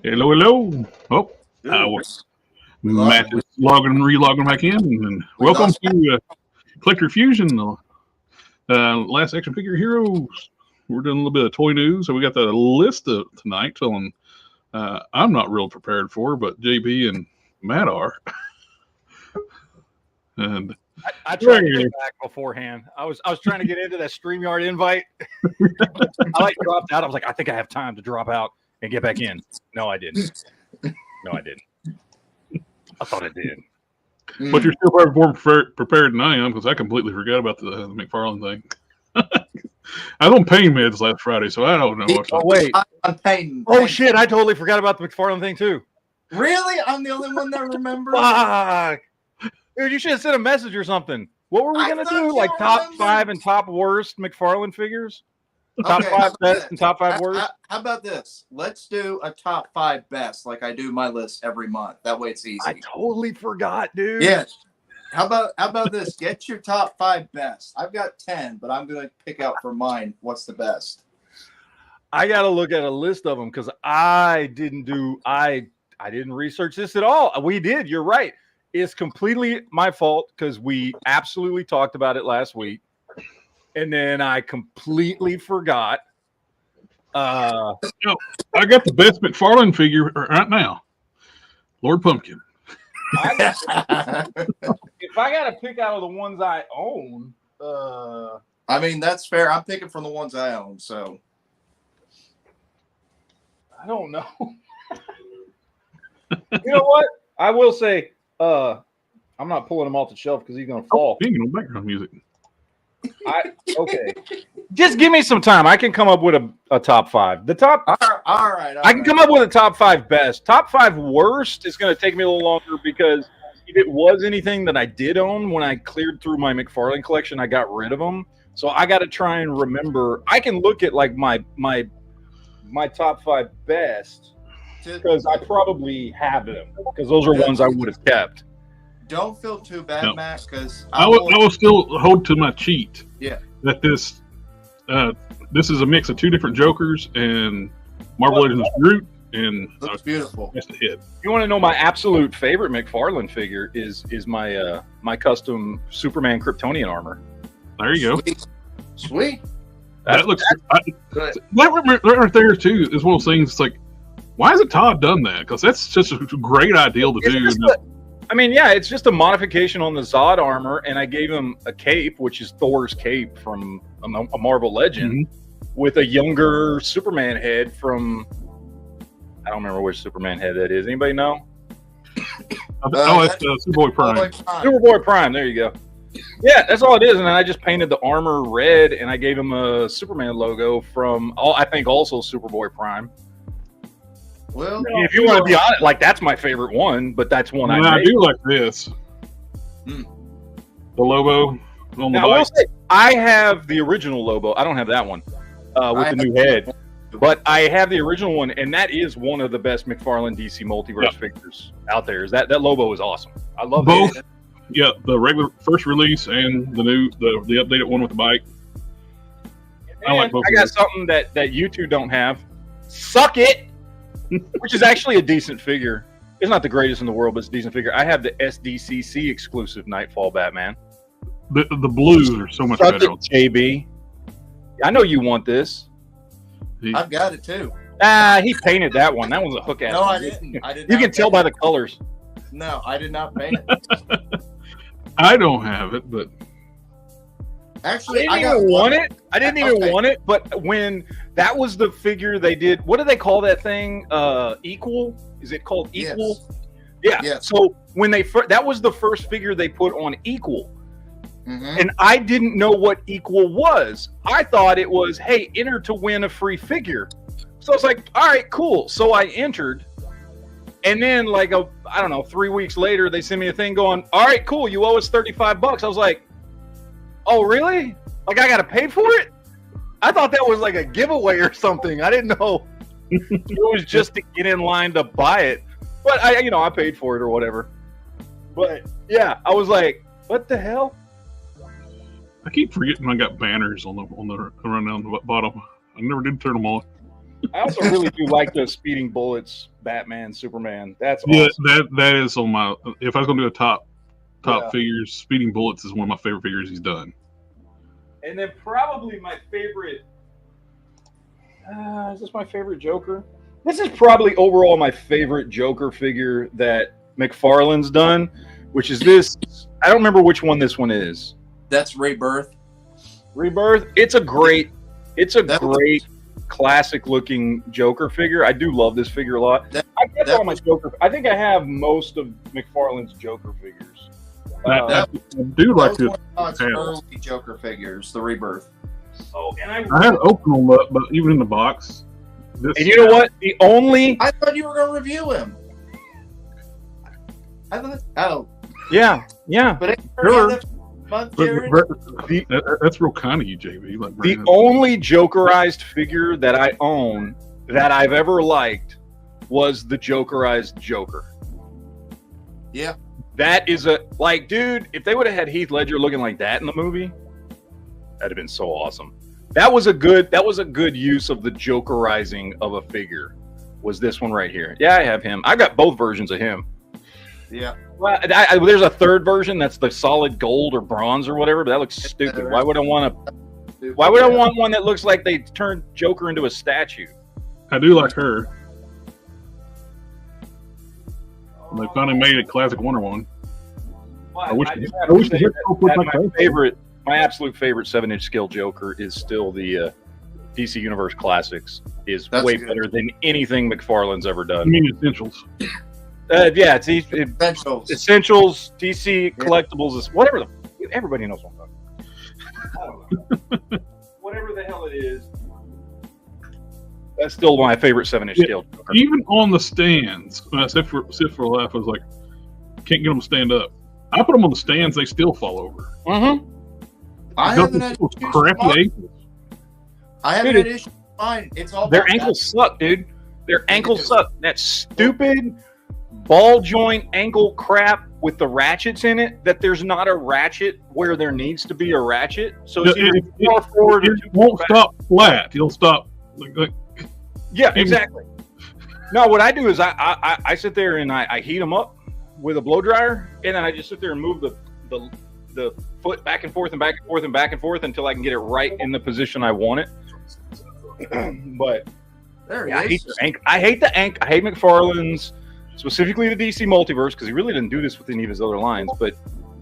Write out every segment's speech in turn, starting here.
Hello, hello. Oh, Matt is relogging back in. And welcome to Collector Fusion, Last Action Figure Heroes. We're doing a little bit of toy news. So we got the list tonight telling I'm not real prepared for, but JB and Matt are. And I tried to get back beforehand. I was trying to get into that StreamYard invite. I dropped out. I was like, I think I have time to drop out and get back in. No, I didn't. I thought I did. But you're still more prepared than I am, because I completely forgot about the McFarlane thing. I was on pain meds last Friday, so I don't know what to wait. I'm pain. Oh, shit. I totally forgot about the McFarlane thing, too. Really? I'm the only one that remembers? Fuck. Dude, you should have sent a message or something. What were we going to do? Like top 5 and top worst McFarlane figures? Top 5 best and top 5 worst? How about this? Let's do a top 5 best, like I do my list every month. That way it's easy. I totally forgot, dude. Yes. How about this? Get your top 5 best. I've got 10, but I'm going to pick out for mine what's the best. I got to look at a list of them because I didn't research this at all. We did. You're right. It's completely my fault because we absolutely talked about it last week. And then I completely forgot. I got the best McFarlane figure right now. Lord Pumpkin. If I got to pick out of the ones I own. I mean, that's fair. I'm picking from the ones I own, so. I don't know. You know what? I will say, I'm not pulling him off the shelf because he's going to fall. Speaking of background music. Okay. Just give me some time. I can come up with a top 5. All right. I can come up with a top 5 best. Top 5 worst is going to take me a little longer because if it was anything that I did own when I cleared through my McFarlane collection, I got rid of them. So I got to try and remember. I can look at like my top 5 best because I probably have them because those are ones I would have kept. Don't feel too bad, Matt, because I will still hold to my cheat. Yeah. That this is a mix of 2 different Jokers and Marvel Legends Groot, and looks beautiful. That's the hit. You want to know my absolute favorite McFarlane figure is my my custom Superman Kryptonian armor. There you go. Sweet. That looks good. That right there too is one of those things. It's like, why hasn't Todd done that? Because that's just a great idea to do. It's just a modification on the Zod armor, and I gave him a cape, which is Thor's cape from a Marvel Legend, with a younger Superman head from, I don't remember which Superman head that is. Anybody know? It's Superboy Prime. Superboy Prime, there you go. Yeah, that's all it is, and I just painted the armor red, and I gave him a Superman logo from, I think, also Superboy Prime. Well, if you want to be honest, like that's my favorite one, but that's one I do like this. The Lobo on the bike. I have the original Lobo. I don't have that one with the new head, but I have the original one, and that is one of the best McFarlane DC Multiverse figures out there. That Lobo is awesome. I love both. Yeah, the regular first release and the updated one with the bike. I like both. I got something that you two don't have. Suck it. Which is actually a decent figure. It's not the greatest in the world, but it's a decent figure. I have the SDCC exclusive Nightfall Batman. The blues are so much better. JB. I know you want this. I've got it too. He painted that one. That was a hook ass. No, I didn't. You can tell by the colors. No, I did not paint it. I don't have it, but actually, I didn't even want it, but when that was the figure they did, what do they call that thing? Equal? Is it called Equal? Yes. Yeah. Yes. So when that was the first figure they put on Equal. And I didn't know what Equal was. I thought it was, hey, enter to win a free figure. So I was like, all right, cool. So I entered. And then 3 weeks later, they sent me a thing going, all right, cool. You owe us $35. I was like, oh, really? Like, I got to pay for it? I thought that was like a giveaway or something. I didn't know. It was just to get in line to buy it. But, I paid for it or whatever. But, yeah, I was like, what the hell? I keep forgetting I got banners on the run down the bottom. I never did turn them on. I also really do like the Speeding Bullets, Batman, Superman. That's yeah, awesome. that is on my. If I was gonna do a top Yeah. figures, Speeding Bullets is one of my favorite figures he's done. And then probably my favorite. Is this my favorite Joker? This is probably overall my favorite Joker figure that McFarlane's done, which is this. I don't remember which one this one is. That's Rebirth. Rebirth. It's a great classic looking Joker figure. I do love this figure a lot. I guess all my Joker. I think I have most of McFarlane's Joker figures. I do like the early Joker figures, the Rebirth. Oh, and I had to open them up, but even in the box. And you know what? The only I thought you were going to review him. I thought. Yeah. But that's real kind of you, JB. Like the only Jokerized figure that I own that I've ever liked was the Jokerized Joker. Yeah. That is dude, if they would have had Heath Ledger looking like that in the movie, that'd have been so awesome. That was a good use of the Jokerizing of a figure. Was this one right here? Yeah, I have him. I got both versions of him. Yeah. Well, there's a third version that's the solid gold or bronze or whatever, but that looks stupid. Why would I want one that looks like they turned Joker into a statue? I do like her. They finally made a classic Wonder Woman. Well, I wish my absolute favorite 7-inch scale Joker is still the DC Universe Classics. That's way good. Better than anything McFarlane's ever done. I mean Essentials. Yeah, it's Essentials, DC Collectibles, is whatever. Everybody knows what I'm talking about. I don't know. Whatever the hell it is. That's still my favorite 7-inch scale Joker. Even on the stands, when I sit for a laugh, I was like, can't get them to stand up. I put them on the stands, they still fall over. Mm-hmm. I haven't had crappy ankles. I haven't had issues with mine. It's all their ankles suck, dude. Their ankles suck. That stupid ball joint ankle crap with the ratchets in it, that there's not a ratchet where there needs to be a ratchet. So it's either far forward or too won't stop flat. It'll stop like yeah, exactly. No, what I do is I sit there and I heat them up with a blow dryer, and then I just sit there and move the foot back and forth and back and forth and back and forth until I can get it right in the position I want it. But I hate the ankle. I hate McFarlane's, specifically the DC Multiverse, because he really didn't do this with any of his other lines, but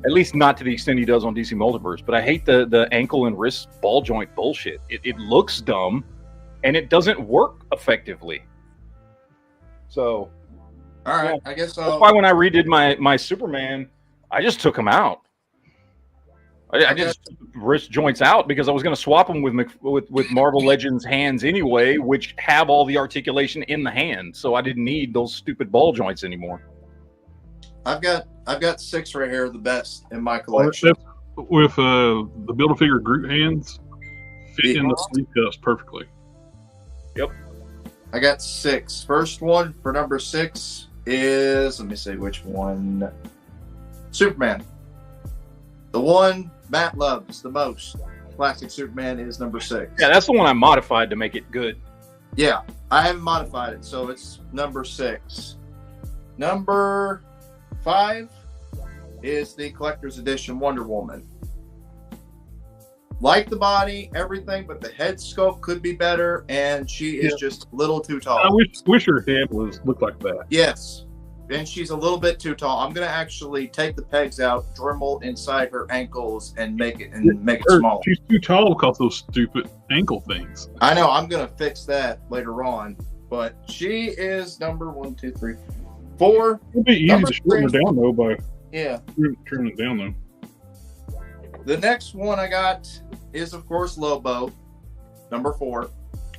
at least not to the extent he does on DC Multiverse. But I hate the ankle and wrist ball joint bullshit. It looks dumb, and it doesn't work effectively. So, all right, I guess that's why when I redid my Superman, I just took him out. I just took the wrist joints out because I was going to swap them with Marvel Legends hands anyway, which have all the articulation in the hand. So I didn't need those stupid ball joints anymore. I've got 6 right here, the best in my collection. With the Build-A-Figure Groot hands, fit in the sleeve cuffs perfectly. Yep. I got 6. First one for number 6 is, let me see which one. Superman. The one Matt loves the most. Classic Superman is number 6. Yeah, that's the one I modified to make it good. Yeah, I haven't modified it, so it's number 6. Number 5 is the Collector's Edition Wonder Woman. Like the body, everything, but the head sculpt could be better, and she is just a little too tall. I wish her head looked like that. Yes, and she's a little bit too tall. I'm gonna actually take the pegs out, Dremel inside her ankles, and make it smaller. She's too tall because of those stupid ankle things. I know. I'm gonna fix that later on, but she is number 1, 2, 3, 4. It'd be easy to shorten her down though by trimming it down though. The next one I got is, of course, Lobo, number 4.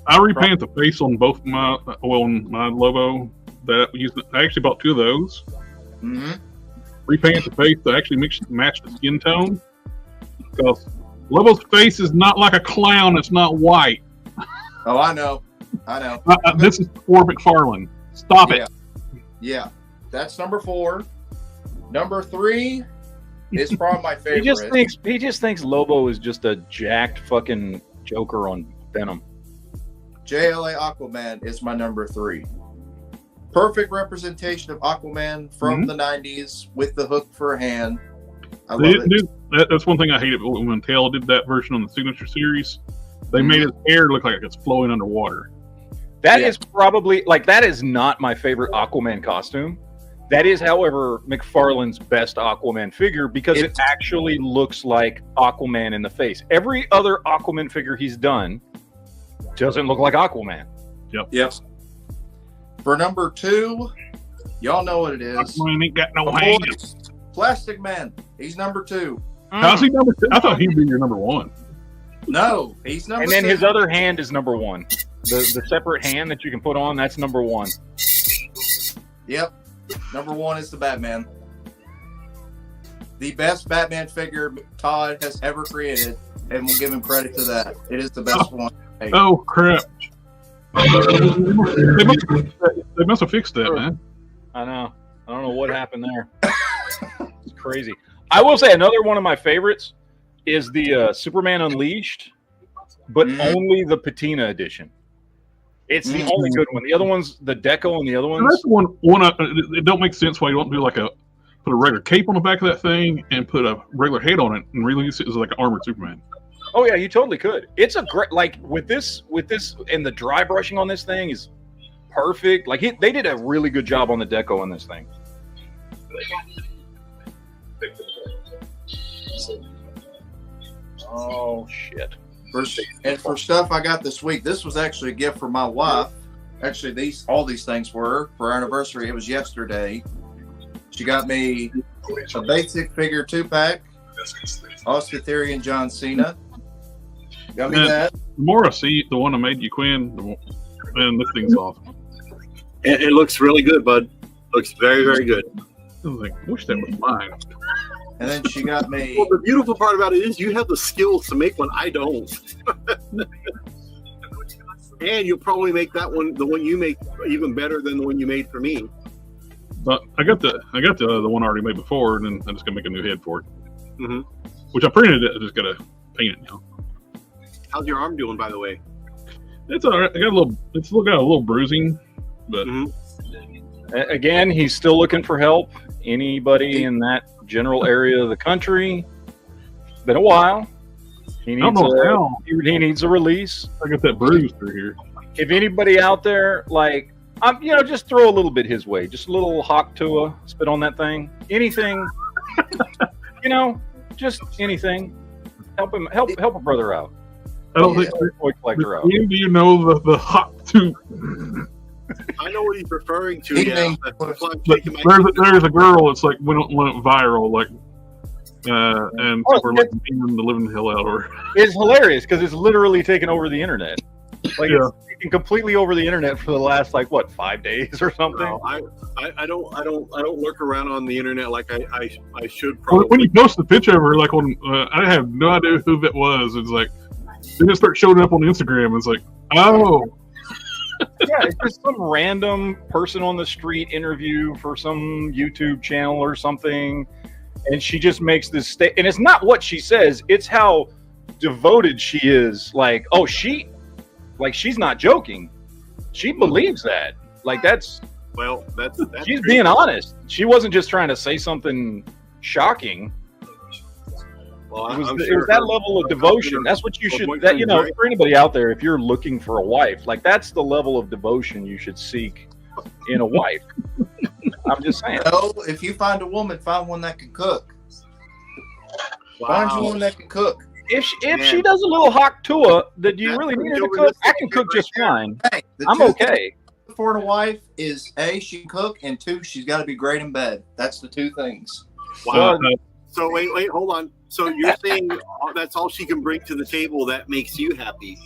I repainted the face on both my Lobo. I actually bought 2 of those. Mm-hmm. Repainted the face to actually match the skin tone. Because Lobo's face is not like a clown. It's not white. Oh, I know. This is for McFarlane. Stop it. Yeah, that's number 4. Number 3 is probably my favorite. He just thinks Lobo is just a jacked fucking Joker on Venom. JLA Aquaman is my number 3. Perfect representation of Aquaman from the 90s with the hook for a hand. I love it. That's one thing I hated when Mattel did that version on the Signature Series. They made his hair look like it's flowing underwater. That is probably, like, that is not my favorite Aquaman costume. That is, however, McFarlane's best Aquaman figure because it actually looks like Aquaman in the face. Every other Aquaman figure he's done doesn't look like Aquaman. Yep. For number 2, y'all know what it is. Aquaman ain't got no hands. Plastic Man. He's number 2. How's he number 2? I thought he'd be your number 1. No, he's number 2. And then his other hand is number 1. The separate hand that you can put on, that's number 1. Yep. Number 1 is the Batman. The best Batman figure Todd has ever created, and we'll give him credit to that. It is the best one. Hey. Oh, crap. They must have fixed that, man. I know. I don't know what happened there. It's crazy. I will say another one of my favorites is the Superman Unleashed, but only the Patina edition. It's the only good one. The other ones, the Deco and the other ones. And that's the one. It don't make sense why you don't do like put a regular cape on the back of that thing and put a regular head on it and release it as like an armored Superman. Oh yeah, you totally could. It's a great, like with this and the dry brushing on this thing is perfect. Like they did a really good job on the Deco on this thing. Oh shit. For stuff I got this week, this was actually a gift for my wife. Actually, all these things were for our anniversary. It was yesterday. She got me a basic figure 2-pack, Austin Theory and John Cena. Got me that. The more I see the one I made you, Quinn, man, this thing's awesome. It looks really good, bud. Looks very, very good. I was like, I wish that was mine. And then she got me. Well, the beautiful part about it is you have the skills to make one. I don't. And you'll probably make that one, the one you make, even better than the one you made for me. But I got the one I already made before, and then I'm just gonna make a new head for it. Mm-hmm. Which I printed it. I just gotta paint it now. How's your arm doing, by the way? It's all right. It's got a little bruising, but again, he's still looking for help. Anybody in that general area of the country? It's been a while. He needs a release. I got that bruise through here. If anybody out there, like, just throw a little bit his way. Just a little hot tua, spit on that thing. Anything, just anything. Help a brother out. I don't think toy collector out. Do you know the hot tube? I know what he's referring to. Yeah. There's a girl. It's like went viral, like, and we're like the living hell out of her. It's hilarious because it's literally taken over the internet. Like it's taken completely over the internet for the last 5 days or something. No, I don't lurk around on the internet like I should. Probably. When you post the picture of her, like on, I have no idea who that was. It's like they just start showing up on Instagram. It's like, oh. Yeah, it's just some random person on the street interview for some YouTube channel or something, and she just makes this and it's not what she says, it's how devoted she is. She's not joking. She believes that. That's she's being honest. She wasn't just trying to say something shocking. Well, it was that level of devotion. That's what you should. For anybody out there, if you're looking for a wife, that's the level of devotion you should seek in a wife. I'm just saying. No, if you find a woman, find one that can cook. Wow. Find you one that can cook. If she does a little hot tua, that you really need her to cook, I can cook just fine. Hey, I'm okay. For a wife is A, she can cook, and 2, she's got to be great in bed. That's the 2 things. Wow. So wait, hold on. So you're saying that's all she can bring to the table that makes you happy?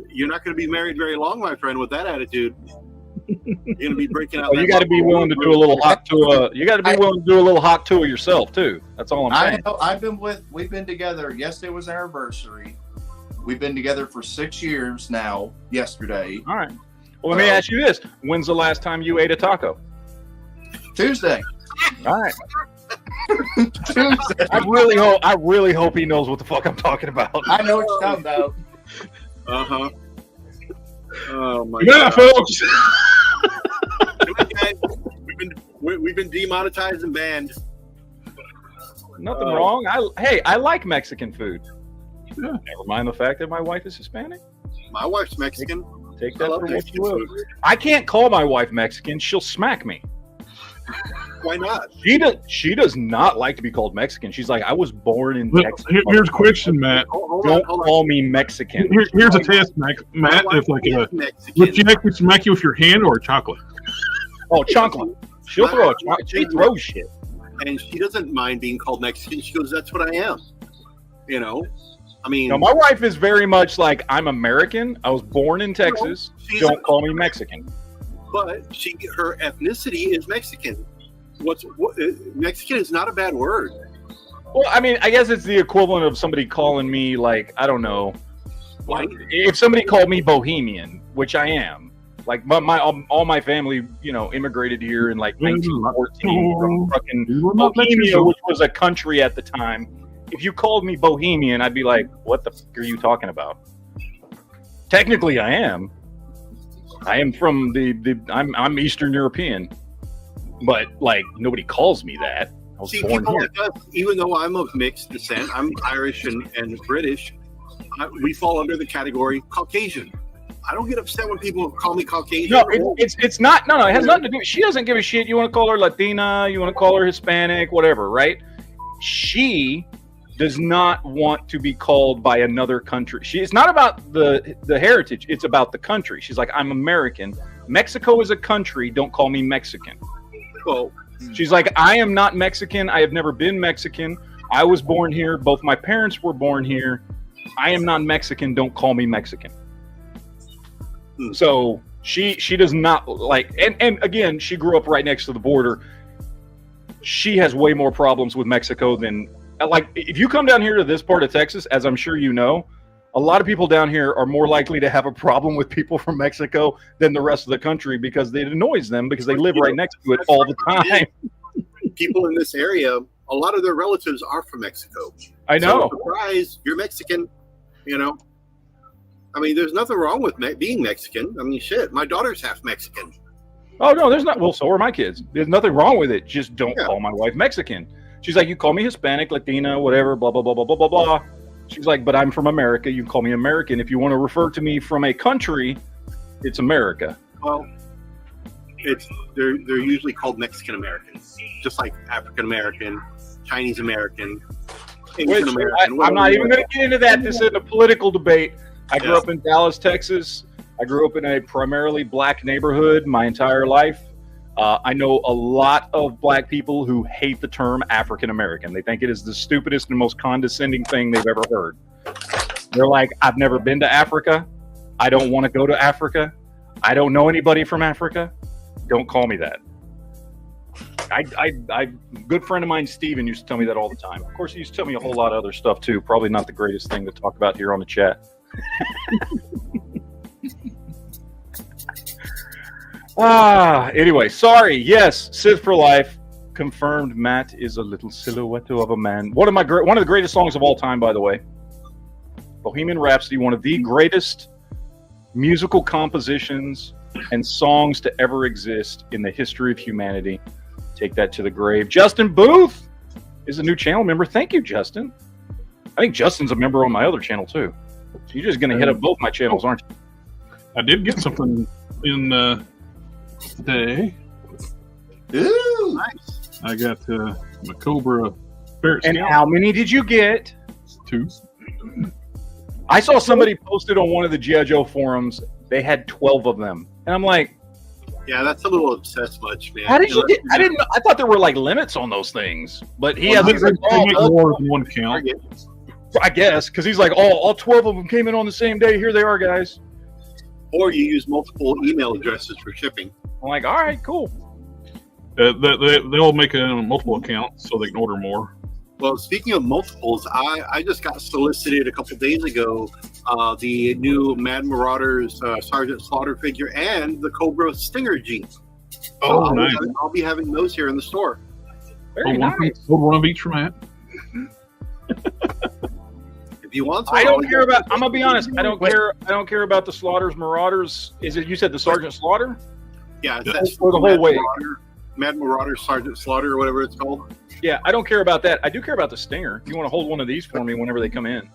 You're not going to be married very long, my friend, with that attitude. You're going to be breaking out. Well, you got to be willing to do a little hot tua. You got to be willing to do a little hot tua yourself too. That's all I'm saying. We've been together. Yesterday was our anniversary. We've been together for 6 years now. Yesterday. All right. Well, let me ask you this: when's the last time you ate a taco? Tuesday. All right. Tuesday. I really hope he knows what the fuck I'm talking about. I know what you're talking about. Oh my God, folks. We've been demonetized and banned. Nothing wrong. I like Mexican food. Yeah. Never mind the fact that my wife is Hispanic. My wife's Mexican. Take that for what Mexican you will. food. I can't call my wife Mexican. She'll smack me. Why not? She does not like to be called Mexican. She's like, I was born in Look, Texas. here's a question, Matt. Don't call me Mexican. Here's a test, Matt. If like would you actually smack you with your hand or a chocolate? Oh, chocolate. She'll throw a chocolate. She throws shit. And she doesn't mind being called Mexican. She goes, "That's what I am." You know, I mean, my wife is very much like, I'm American. I was born in Texas. Don't call me Mexican. But her ethnicity is Mexican. Mexican is not a bad word. Well, I mean, I guess it's the equivalent of somebody calling me, like, I don't know, like if somebody called me Bohemian, which I am. Like all my family, immigrated here in like 1914 from fucking Bohemia, which was a country at the time. If you called me Bohemian, I'd be like, "What the fuck are you talking about?" Technically, I am. I am from I'm Eastern European, but like nobody calls me that. I was born people here. like us, even though I'm of mixed descent, I'm Irish and British. We fall under the category Caucasian. I don't get upset when people call me Caucasian. No, it's not. No, it has nothing to do. She doesn't give a shit. You want to call her Latina, you want to call her Hispanic, whatever, right? She does not want to be called by another country. It's not about the heritage. It's about the country. She's like, I'm American. Mexico is a country. Don't call me Mexican. Well, she's like, I am not Mexican. I have never been Mexican. I was born here. Both my parents were born here. I am not Mexican. Don't call me Mexican. So she does not like, and again, she grew up right next to the border. She has way more problems with Mexico than, like, if you come down here to this part of Texas, as I'm sure you know, a lot of people down here are more likely to have a problem with people from Mexico than the rest of the country because it annoys them because they live right next to it all the time. People in this area, a lot of their relatives are from Mexico. I know. So, surprise, you're Mexican, I mean, there's nothing wrong with being Mexican. I mean, shit, my daughter's half Mexican. Oh, no, there's not. Well, so are my kids. There's nothing wrong with it. Just don't call my wife Mexican. She's like, you call me Hispanic, Latina, whatever, blah, blah, blah, blah, blah, blah, blah. She's like, but I'm from America. You can call me American. If you want to refer to me from a country, it's America. Well, they're usually called Mexican Americans, just like African American, Chinese American, Asian American. I'm not even going to get into that. This is a political debate. I grew up in Dallas, Texas. I grew up in a primarily black neighborhood my entire life. I know a lot of black people who hate the term African American. They think it is the stupidest and most condescending thing they've ever heard. They're like, I've never been to Africa. I don't want to go to Africa. I don't know anybody from Africa. Don't call me that. A good friend of mine, Steven, used to tell me that all the time. Of course, he used to tell me a whole lot of other stuff too. Probably not the greatest thing to talk about here on the chat. Anyway, sorry. Yes, Sith for life. Confirmed. Matt is a little silhouette of a man. One of the greatest songs of all time, by the way. Bohemian Rhapsody, one of the greatest musical compositions and songs to ever exist in the history of humanity. Take that to the grave. Justin Booth is a new channel member. Thank you, Justin. I think Justin's a member on my other channel too. So you're just going to hit up both my channels, aren't you? I did get something in today. Ooh, nice. I got my Cobra ferret And scalp. how many did you get? 2. I saw somebody posted on one of the G.I. Joe forums. They had 12 of them. And I'm like, yeah, that's a little obsessed much, man. how did you get? I didn't know. I thought there were like limits on those things. But he has They make more than one count. I guess, because he's like, all 12 of them came in on the same day. Here they are, guys. Or you use multiple email addresses for shipping. I'm like, all right, cool. They'll make multiple accounts so they can order more. Well, speaking of multiples, I just got solicited a couple days ago the new Mad Marauders Sergeant Slaughter figure and the Cobra Stinger jeans. Oh, nice. I'll be having those here in the store. Very nice. One of each for Matt. If you want? I don't care about. I'm gonna be honest. I don't care. I don't care about the Slaughters Marauders. Is it? You said the Sergeant Slaughter? Yeah, that's for the whole way. Mad Marauder, Sergeant Slaughter, or whatever it's called. Yeah, I don't care about that. I do care about the Stinger. If you want to hold one of these for me whenever they come in.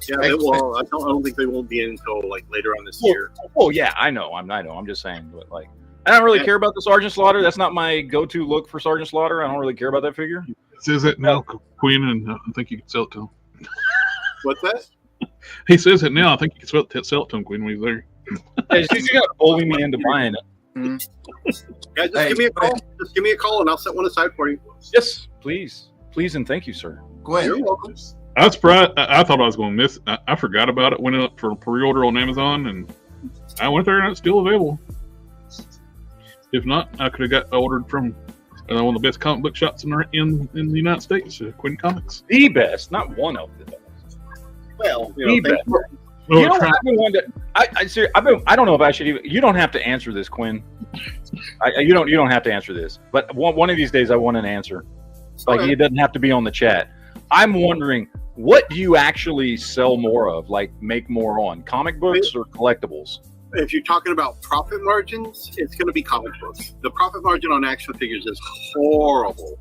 Yeah, I don't think they won't be in until like later on this year. Oh yeah, I know. I'm just saying, but like, I don't really care about the Sergeant Slaughter. That's not my go-to look for Sergeant Slaughter. I don't really care about that figure. Says it now, Queen, and I think you can sell it to him. What's that? He says it now. I think you can sell it to him, Queen, when he's there. Hey, you got to bully me into buying it. Yeah, just give me a call. Just give me a call, and I'll set one aside for you. Yes, please, and thank you, sir. Gwen, you're welcome. I was surprised. I thought I was going to miss. I forgot about it. Went up for pre-order on Amazon, and I went there, and it's still available. If not, I could have got ordered from one of the best comic book shops in the United States, Quinn Comics. The best, not one of them. Well, the best. Well, you know, I've been wondering. I don't know if I should even. You don't have to answer this, Quinn. You don't have to answer this. But one of these days, I want an answer. Like it doesn't have to be on the chat. I'm wondering, what do you actually sell more of? Like make more on comic books or collectibles? If you're talking about profit margins, it's going to be comic books. The profit margin on action figures is horrible.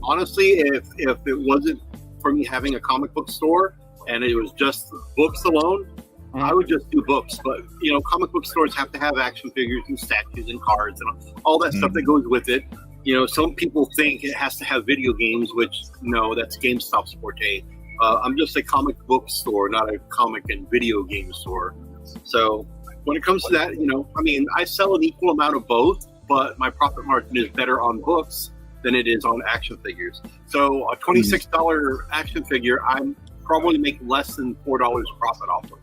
Honestly, if it wasn't for me having a comic book store and it was just books alone, I would just do books. But, you know, comic book stores have to have action figures and statues and cards and all that stuff that goes with it. You know, some people think it has to have video games, which, no, that's GameStop's forte. I'm just a comic book store, not a comic and video game store. So when it comes to that, you know, I mean, I sell an equal amount of both, but my profit margin is better on books than it is on action figures. So a $26 action figure, I'm probably make less than $4 profit off of.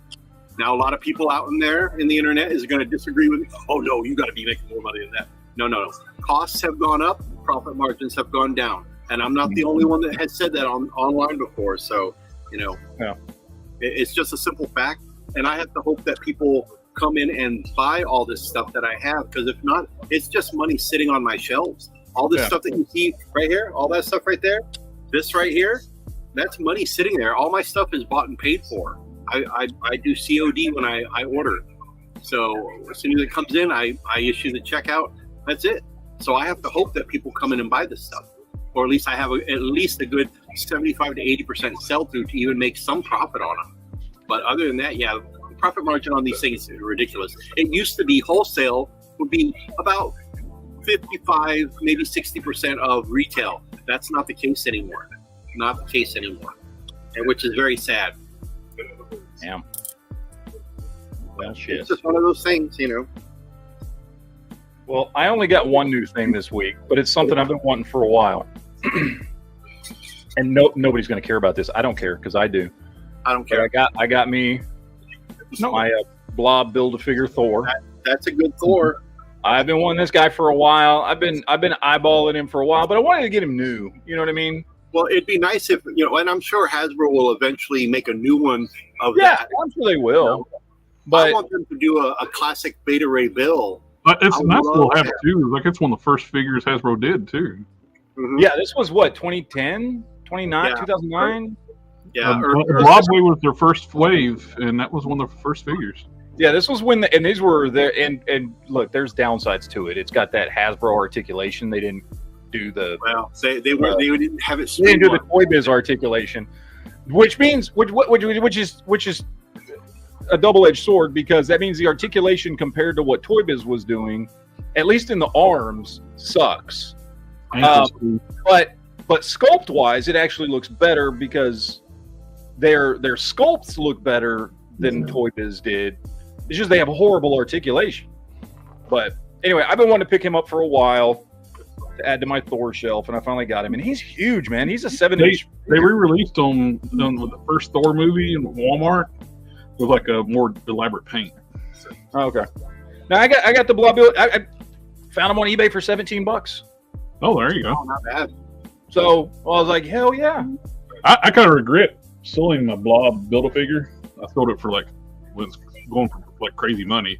Now, a lot of people out in there in the internet is going to disagree with me. Oh, no, you got to be making more money than that. No. Costs have gone up, profit margins have gone down. And I'm not the only one that has said that online before. So, you know, it's just a simple fact. And I have to hope that people come in and buy all this stuff that I have. Because if not, it's just money sitting on my shelves. All this stuff that you see right here, all that stuff right there, this right here, that's money sitting there. All my stuff is bought and paid for. I do COD when I order. So as soon as it comes in, I issue the checkout. That's it. So I have to hope that people come in and buy this stuff. Or at least I have at least a good 75 to 80% sell-through to even make some profit on them. But other than that, the profit margin on these things is ridiculous. It used to be wholesale would be about 55, maybe 60% of retail. That's not the case anymore. Not the case anymore. And which is very sad. Yeah. Well, shit. It's just one of those things, you know. Well, I only got one new thing this week, but it's something I've been wanting for a while. And nobody's going to care about this. I don't care because I do. I don't care. But I got me my blob Build-A-Figure Thor. That's a good Thor. I've been wanting this guy for a while. I've been eyeballing him for a while, but I wanted to get him new. You know what I mean? Well, it'd be nice if, you know, and I'm sure Hasbro will eventually make a new one of that. I'm sure they will. You know? But I want them to do a classic Beta Ray Bill. But it's nice to have it too. Like it's one of the first figures Hasbro did too. Mm-hmm. Yeah, this was what, 2010, 2009? Yeah, Broadway was their first wave, and that was one of the first figures. Yeah, this was when, and these were there. And look, there's downsides to it. It's got that Hasbro articulation. They didn't do the. Well, they didn't have it. They didn't do the Toy Biz articulation, which means which is a double-edged sword, because that means the articulation compared to what Toy Biz was doing, at least in the arms, sucks. But sculpt-wise, it actually looks better because their sculpts look better than Toy Biz did. It's just they have horrible articulation. But anyway, I've been wanting to pick him up for a while to add to my Thor shelf, and I finally got him. And he's huge, man. He's a 7-inch. They re-released on the first Thor movie in Walmart with like a more elaborate paint. Okay. Now I got the blob. I found him on eBay for $17. Oh, there you go. Oh, not bad. So I was like, hell yeah. I kind of regret selling my blob Build-A-Figure. I sold it for was going for like crazy money.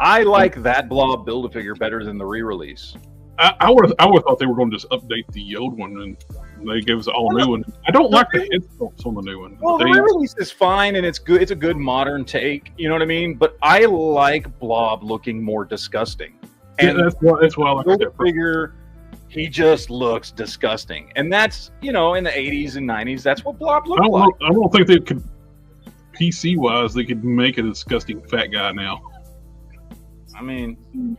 I like that blob Build-A-Figure better than the re-release. I would have thought they were going to just update the old one and They give us all new one. I don't like the head sculpts on the new one. Well, the re-release is fine and it's good. It's a good modern take. You know what I mean? But I like Blob looking more disgusting. And that's why I like that figure. He just looks disgusting, and that's in the 80s and 90s. That's what Blob looked like. I don't think they could, PC wise, they could make a disgusting fat guy now. I mean,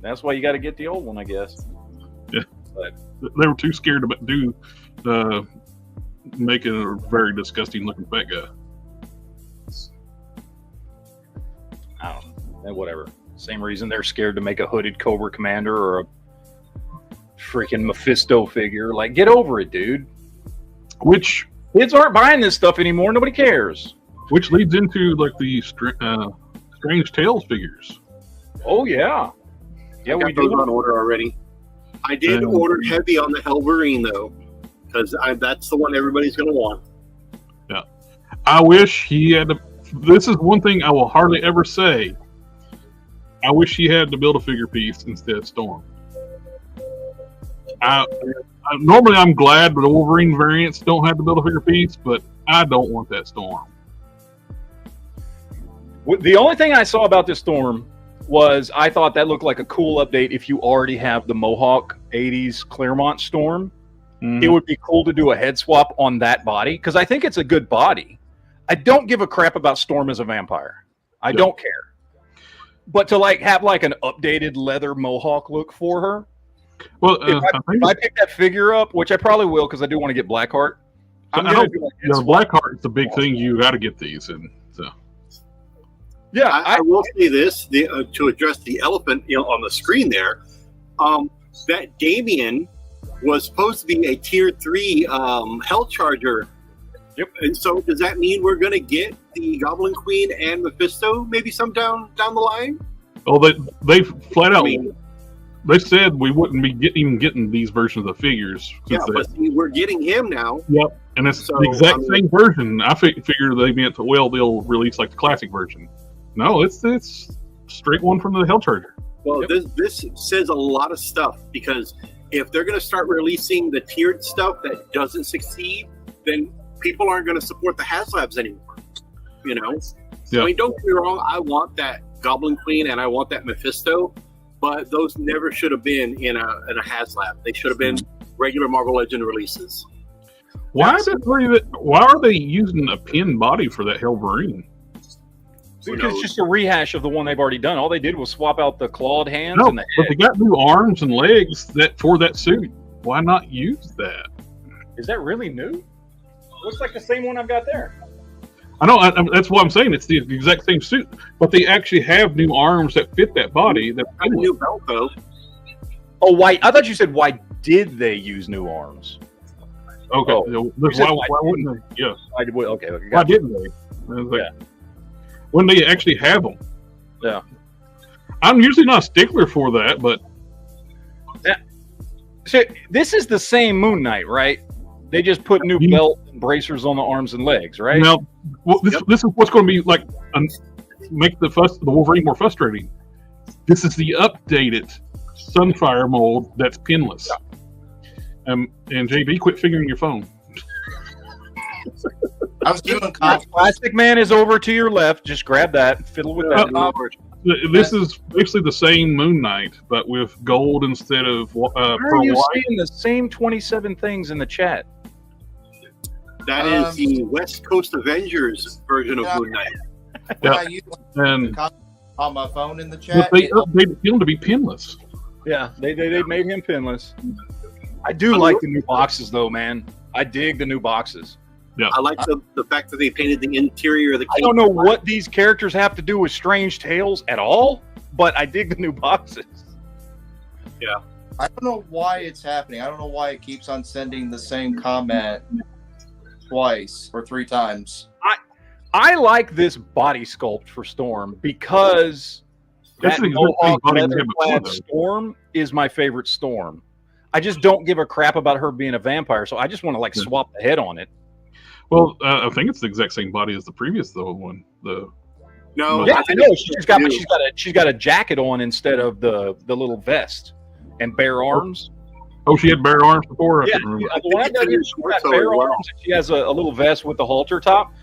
that's why you got to get the old one, I guess. Yeah, but they were too scared to make a very disgusting looking fat guy. I don't know. Whatever. Same reason they're scared to make a hooded Cobra Commander or a freaking Mephisto figure. Like, get over it, dude. Which kids aren't buying this stuff anymore. Nobody cares. Which leads into like the Strange Tales figures. Oh yeah, yeah, we got those on order already. I did order heavy on the Helverine though, because that's the one everybody's going to want. Yeah, I wish he had to. This is one thing I will hardly ever say. I wish he had to build a figure piece instead of Storm. Normally I'm glad the Wolverine variants don't have to build a figure piece, but I don't want that Storm. The only thing I saw about this Storm was I thought that looked like a cool update if you already have the Mohawk 80s Claremont Storm. Mm-hmm. It would be cool to do a head swap on that body, because I think it's a good body. I don't give a crap about Storm as a vampire. I don't care. But to have an updated leather Mohawk look for her. Well, if I pick that figure up, which I probably will because I do want to get Blackheart. Blackheart is the big thing. You got to get these, and so. Yeah, I will say this to address the elephant on the screen there. That Damien was supposed to be a tier 3 Hell Charger. Yep. And so does that mean we're going to get the Goblin Queen and Mephisto maybe some down the line? Oh, they flat out. They said we wouldn't be even getting these versions of the figures. Yeah, but we're getting him now. Yep, and it's the exact same version. I figure they meant they'll release like the classic version. No, it's straight one from the Hell Charger. Well, this says a lot of stuff, because if they're going to start releasing the tiered stuff that doesn't succeed, then people aren't going to support the HasLabs anymore. Yeah. I mean, don't get me wrong. I want that Goblin Queen and I want that Mephisto. But those never should have been in a HasLab. They should have been regular Marvel Legend releases. Why are they using a pin body for that Helverine? Because it's just a rehash of the one they've already done. All they did was swap out the clawed hands and the head. But they got new arms and legs for that suit. Why not use that? Is that really new? Looks like the same one I've got there. I know, that's what I'm saying. It's the exact same suit, but they actually have new arms that fit that body. That a new belt, though. Oh, why? I thought you said, why did they use new arms? Okay. Why wouldn't they? Yeah. Okay. Why didn't they? When they actually have them. Yeah. I'm usually not a stickler for that, but. So this is the same Moon Knight, right? They just put new belt and bracers on the arms and legs, right? Now, this is what's going to be like, make the Wolverine more frustrating. This is the updated Sunfire mold that's pinless. Yeah. And JB, quit fingering your phone. I was doing Plastic Man is over to your left. Just grab that. Fiddle with that. This is basically the same Moon Knight, but with gold instead of Why are you seeing the same 27 things in the chat? That is the West Coast Avengers version of Moon Knight. I use on my phone in the chat. But they updated him to be pinless. Yeah, they made him pinless. I do like the new boxes, though, man. I dig the new boxes. Yeah, I like the fact that they painted the interior of the. I don't know what these characters have to do with Strange Tales at all, but I dig the new boxes. Yeah, I don't know why it's happening. I don't know why it keeps on sending the same comment twice or 3 times. I like this body sculpt for Storm because that leather-clad Storm is my favorite Storm. I just don't give a crap about her being a vampire, so I just want to swap the head on it. Well, I think it's the exact same body as the previous one. No, yeah, I know she's got a jacket on instead of the little vest and bare arms. Oh, she had bare arms before? Yeah, the one I got, she's got bare arms, and she has a little vest with the halter top.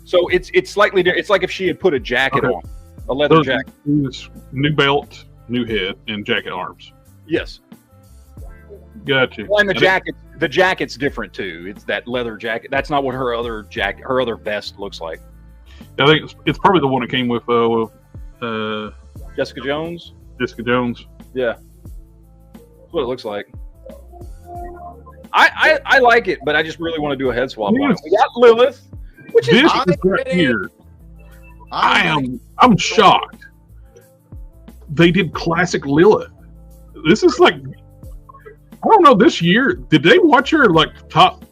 So it's slightly different. It's like if she had put a jacket on, a leather jacket. New belt, new head, and jacket arms. Yes. Gotcha. Well, and the jacket's different too. It's that leather jacket. That's not what her other vest looks like. I think it's probably the one that came with Jessica Jones. Jessica Jones. Yeah. That's what it looks like. I like it, but I just really want to do a head swap on it. We got Lilith, which is right here. I'm shocked. They did classic Lilith. This is like, I don't know. This year, did they watch her like top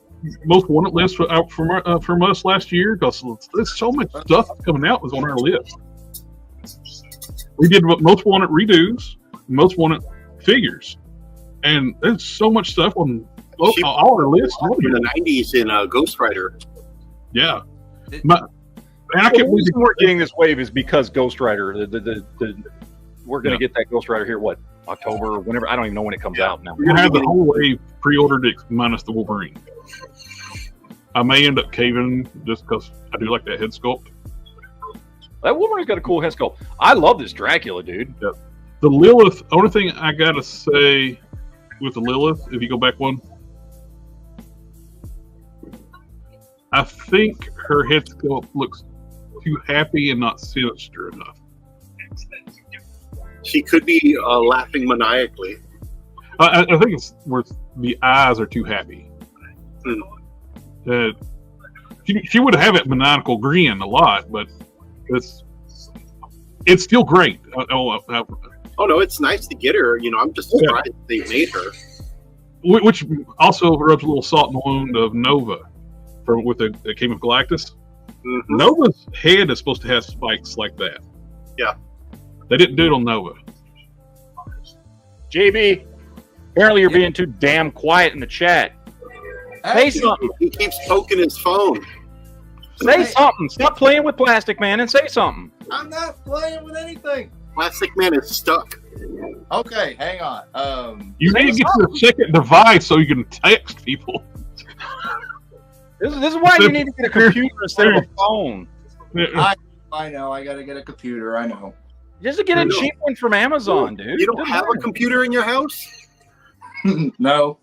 most wanted list out from us last year? Because there's so much stuff coming out was on our list. We did most wanted redos, most wanted figures, and there's so much stuff on all our lists. In the 90s in Ghost Rider. Yeah. The reason we're getting this wave is because Ghost Rider. We're going to get that Ghost Rider here. What, October? Whenever, I don't even know when it comes out now. We're gonna have the whole wave pre-ordered minus the Wolverine. I may end up caving just because I do like that head sculpt. That Wolverine's got a cool head sculpt. I love this Dracula, dude. Yep. The Lilith. Only thing I gotta say with the Lilith, if you go back one, I think her head sculpt looks too happy and not sinister enough. She could be laughing maniacally. I think it's where the eyes are too happy. She would have it maniacal grin a lot, but it's still great. Oh no, it's nice to get her. You know, I'm just surprised they made her. Which also rubs a little salt in the wound of Nova with the King of Galactus. Mm-hmm. Nova's head is supposed to have spikes like that. Yeah. They didn't do it on Nova. JB, apparently you're being too damn quiet in the chat. Say something. He keeps poking his phone. Say something. Stop playing with Plastic Man and say something. I'm not playing with anything. Plastic Man is stuck. Okay, hang on. You need to get your second device so you can text people. This is why you need to get a computer instead of a phone. I know. I got to get a computer. I know. Just to get a cheap one from Amazon, dude. You don't have a computer in your house? No.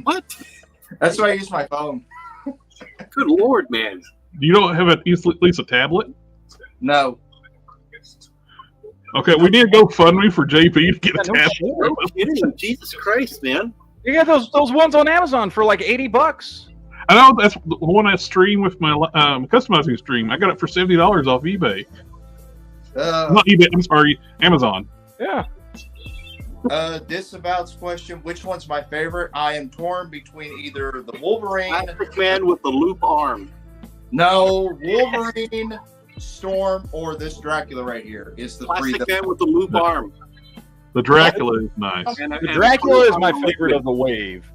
What? That's why I use my phone. Good Lord, man. You don't have at least a tablet? No. Okay, we need to go fund me for JP to get a tablet. No kidding. Jesus Christ, man. You got those ones on Amazon for like $80. I know that's the one I stream with my customizing stream. I got it for $70 off eBay. Not eBay. I'm sorry, Amazon. Yeah. Disavout's question: which one's my favorite? I am torn between either the Wolverine, Plastic Man with the loop arm. No, Wolverine, Storm, or this Dracula right here. Is the Plastic Man with the loop arm. The Dracula is nice. The Dracula is my favorite of the wave.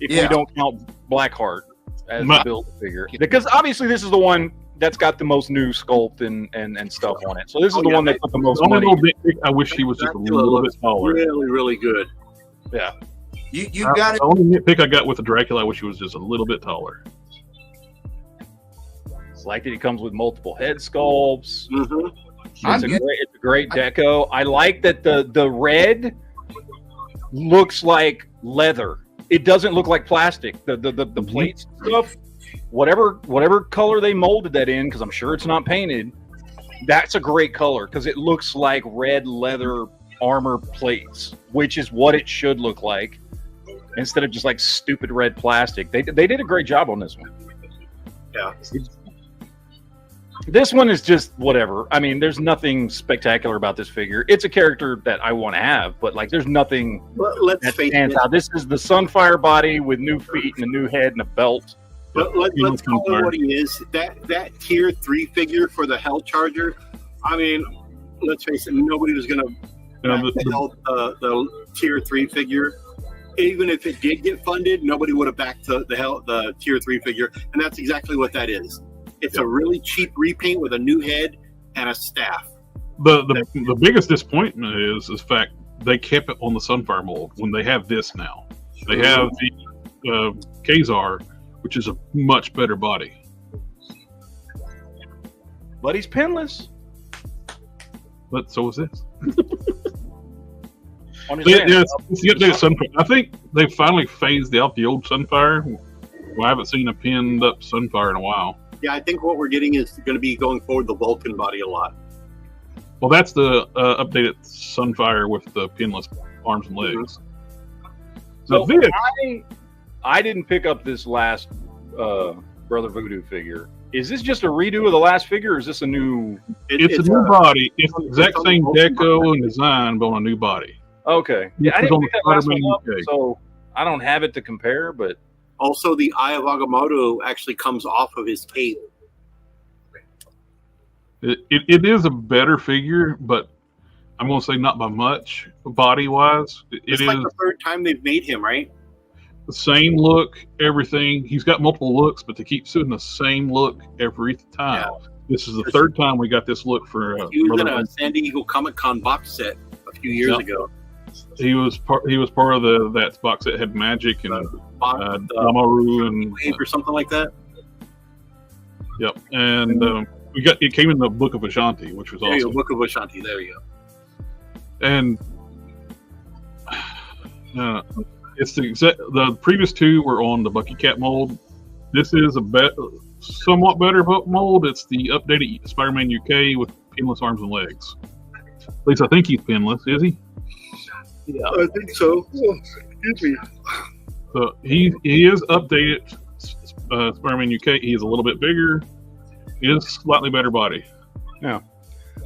If we don't count Blackheart as the build figure, because obviously this is the one that's got the most new sculpt and stuff on it. So this is the one that put the most money. I wish he was just a little bit taller. Really, really good. Yeah. You got it. The only nitpick I got with the Dracula, I wish he was just a little bit taller. It's like that he comes with multiple head sculpts. Mm-hmm. It's a great deco. I like that the red looks like leather. It doesn't look like plastic. The plates and stuff. Whatever color they molded that in, because I'm sure it's not painted, that's a great color because it looks like red leather armor plates, which is what it should look like instead of just like stupid red plastic. They did a great job on this one. Yeah. This one is just whatever. I mean, there's nothing spectacular about this figure. It's a character that I want to have, but like there's nothing that stands out. This is the Sunfire body with new feet and a new head and a belt. But let's call it what he is. That tier 3 figure for the Hell Charger. I mean, let's face it, nobody was going to the tier 3 figure. Even if it did get funded, nobody would have backed the tier 3 figure, and that's exactly what that is. It's a really cheap repaint with a new head and a staff. The biggest disappointment is the fact they kept it on the Sunfire mold when they have this now. They have the Kazar, which is a much better body. But he's pinless. But so is this. On his Yeah, hand. it's the updated Sunfire. I think they finally phased out the old Sunfire. Well, I haven't seen a pinned up Sunfire in a while. Yeah, I think what we're getting is going to be going forward the Vulcan body a lot. Well, that's the updated Sunfire with the pinless arms and legs. So this, I didn't pick up this last Brother Voodoo figure. Is this just a redo of the last figure, or is this a new? It's a new body. It's the exact same deco and design, but on a new body. Okay. Yeah, I didn't pick that last one up, so I don't have it to compare. But also, the Eye of Agamotto actually comes off of his cape. It is a better figure, but I'm going to say not by much body-wise. It's like the third time they've made him, right? The same look, everything. He's got multiple looks, but they keep doing the same look every time. Yeah. This is the third time we got this look for. He was in a San Diego Comic-Con box set a few years ago. He was part of that box that had Magic and Damaru and Wave or something like that. Yep, and it came in the Book of Ashanti, which was awesome. Book of Ashanti. There you go. And it's the previous two were on the Bucky Cat mold. This is a somewhat better mold. It's the updated Spider-Man UK with pinless arms and legs. At least I think he's pinless. Is he? Yeah, I think so. Oh, excuse me. So he is updated Spider-Man UK. He is a little bit bigger. He is slightly better body. Yeah.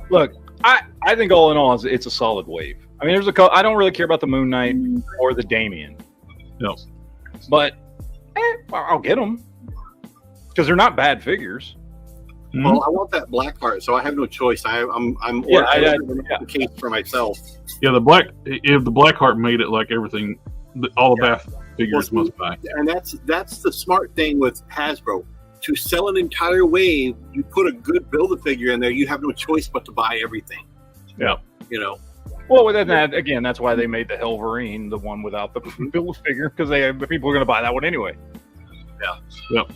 Look, I think all in all, it's a solid wave. I mean, I don't really care about the Moon Knight or the Damien. No. But I'll get them because they're not bad figures. Mm-hmm. Well, I want that black part, so I have no choice. I'm ordering a case for myself. Yeah, the black heart made it like everything. All the Bath figures must buy. And that's the smart thing with Hasbro. To sell an entire wave, you put a good Build-A-Figure in there. You have no choice but to buy everything. Yeah. You know. Well, with that again, that's why they made the Helverine, the one without the Build-A-Figure, because people are going to buy that one anyway. Yeah. Yep.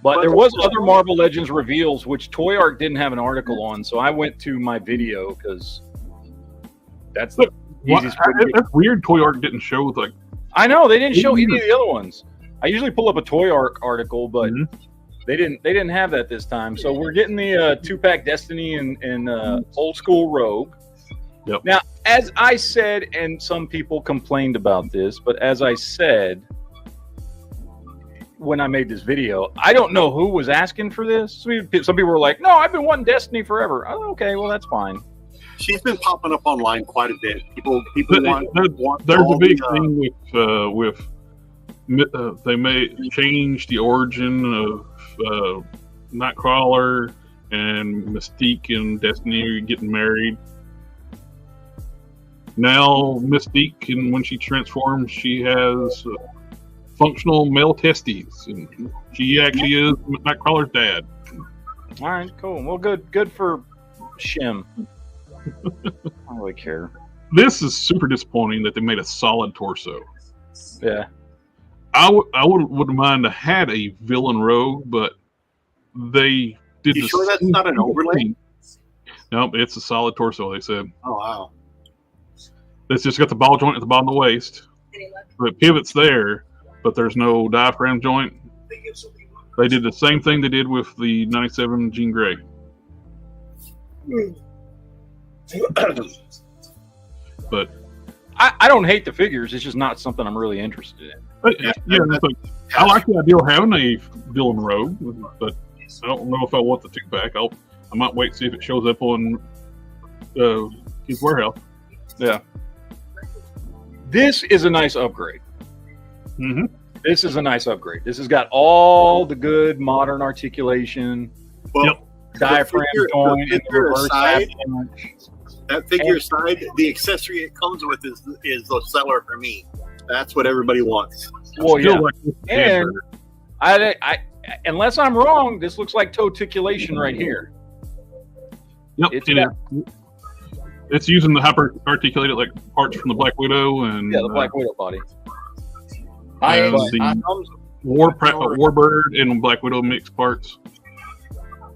But there was other Marvel Legends reveals, which Toy Arc didn't have an article on, so I went to my video because that's the easiest. That's weird. Toy Arc didn't show like. I know they didn't show any of the other ones. I usually pull up a Toy Arc article, but they didn't have that this time. So we're getting the 2-pack Destiny and Old School Rogue. Yep. Now, as I said, and some people complained about this, but as I said when I made this video, I don't know who was asking for this. Some people were like, "No, I've been wanting Destiny forever." Oh, okay, well that's fine. She's been popping up online quite a bit. People want. There's a big thing with they may change the origin of Nightcrawler and Mystique and Destiny getting married. Now Mystique, and when she transforms, she has functional male testes, and she actually is Nightcrawler's dad. All right, cool. Well, good for Shim. I don't really care. This is super disappointing that they made a solid torso. Yeah. I wouldn't mind to had a villain rogue, but they did. You sure that's not an overlay? Nope, it's a solid torso. They said. Oh wow! It's just got the ball joint at the bottom of the waist. The pivot's there, but there's no diaphragm joint. They did the same thing they did with the '97 Jean Grey. But I don't hate the figures. It's just not something I'm really interested in. I like the idea of having a villain rogue, but I don't know if I want the 2-pack. I might wait and see if it shows up on his warehouse. Yeah. This is a nice upgrade. Mm-hmm. This is a nice upgrade. This has got all the good modern articulation. Well, diaphragm joint, that figure aside, the accessory it comes with is the seller for me. That's what everybody wants. Well, yeah. And I unless I'm wrong, this looks like toticulation right here. Yep, It's using the hyper articulated like parts from the Black Widow and the Black Widow body. Warbird and Black Widow mixed parts.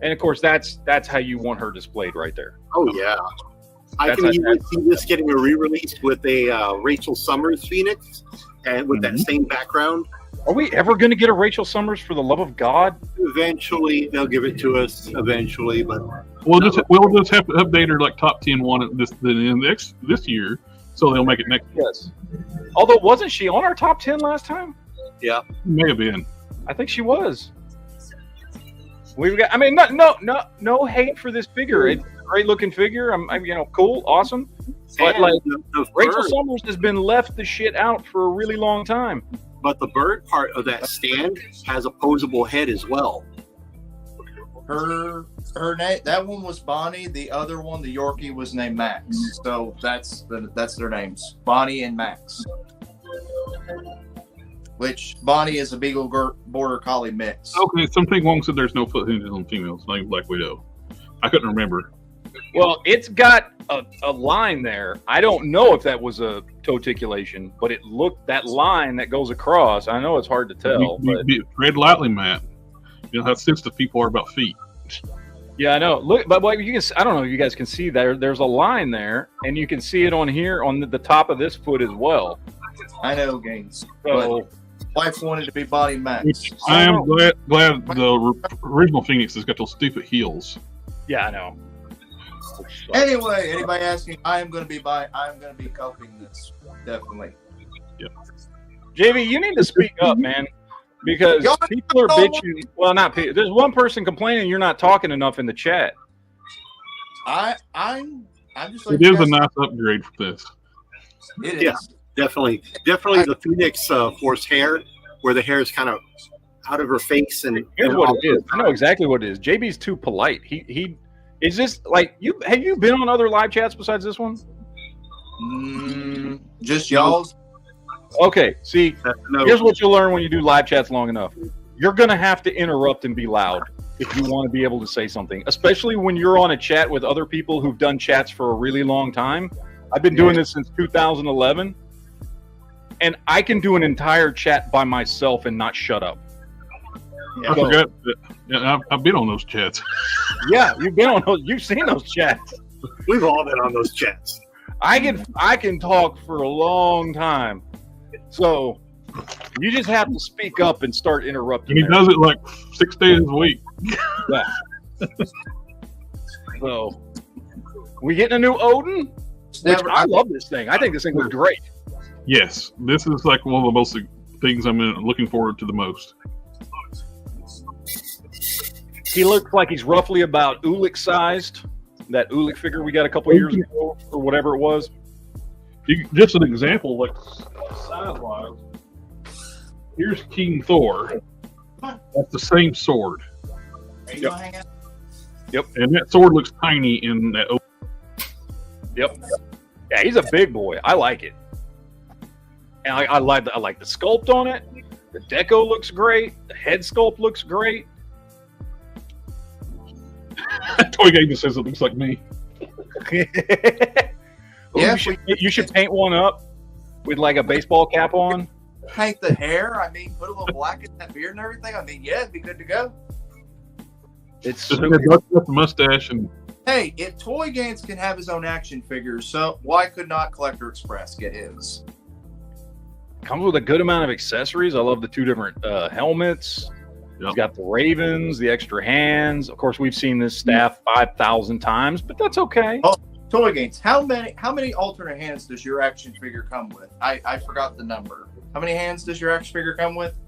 And of course, that's how you want her displayed right there. Oh yeah, I can even see this getting a re-release with a Rachel Summers Phoenix, and with that same background. Are we ever going to get a Rachel Summers, for the love of God? Eventually, they'll give it to us. Eventually, but we'll just have to update her like top 10 one this year, so they'll make it next year. Yes. Although, wasn't she on our top 10 last time? Yeah, may have been. I think she was. We've got. I mean, no hate for this figure. It's a great looking figure. I'm cool, awesome. But like, Rachel Summers has been left the shit out for a really long time. But the bird part of that stand has a posable head as well. Her name, that one was Bonnie. The other one, the Yorkie, was named Max. So that's their names, Bonnie and Max. Which Bonnie is a Beagle Border Collie mix. Okay, something Wong said there's no foot hinges on females, like Black Widow. I couldn't remember. Well, it's got a line there. I don't know if that was a toe articulation, but it looked, that line that goes across. I know it's hard to tell. Tread lightly, Matt. You know how sensitive people are about feet. Yeah, I know. Look, but what you can, I don't know if you guys can see there. There's a line there, and you can see it on here on the top of this foot as well. I know, Gaines. So, wife wanted to be Bonnie Max. I am glad the original Phoenix has got those stupid heels. Yeah, I know. Anyway, anybody asking, I'm going to be coping this, definitely. Yep. JV, you need to speak up, man, because people are bitching. Well, not people. There's one person complaining you're not talking enough in the chat. I'm just like, it is a nice upgrade for this. It is. Yeah, definitely the Phoenix Force hair, where the hair is kind of out of her face, and here's what it is. I know exactly what it is. JB's too polite. He is this like you? Have you been on other live chats besides this one? Just y'all's. Okay, see, here's what you'll learn when you do live chats long enough. You're gonna have to interrupt and be loud if you want to be able to say something, especially when you're on a chat with other people who've done chats for a really long time. I've been doing this since 2011, and I can do an entire chat by myself and not shut up. Yeah, I forgot that. Yeah, I've been on those chats. Yeah, you've been on those. You've seen those chats. We've all been on those chats. I can talk for a long time, so you just have to speak up and start interrupting. And he does it like 6 days a week. Yeah. So, we getting a new Odin? I love this thing. I think this thing was great. Yes, this is like one of the most things I'm looking forward to the most. He looks like he's roughly about Ulick sized. That Ulick figure we got a couple years ago, or whatever it was. Just an example, like size-wise. Here's King Thor. That's the same sword. Yep. And that sword looks tiny in that. Yep. Yeah, he's a big boy. I like it. And I like the sculpt on it. The deco looks great. The head sculpt looks great. Toy Game just says it looks like me. Yeah, you should paint one up with like a baseball cap on. Paint the hair. I mean, put a little black in that beard and everything. I mean, yeah, it'd be good to go. It's just the mustache and. Hey, if Toy Games can have his own action figures, so why could not Collector Express get his? Comes with a good amount of accessories. I love the two different helmets. Yep. He's got the ravens, the extra hands. Of course, we've seen this staff 5,000 times, but that's okay. Oh, Toy Games, how many alternate hands does your action figure come with? I forgot the number. How many hands does your action figure come with?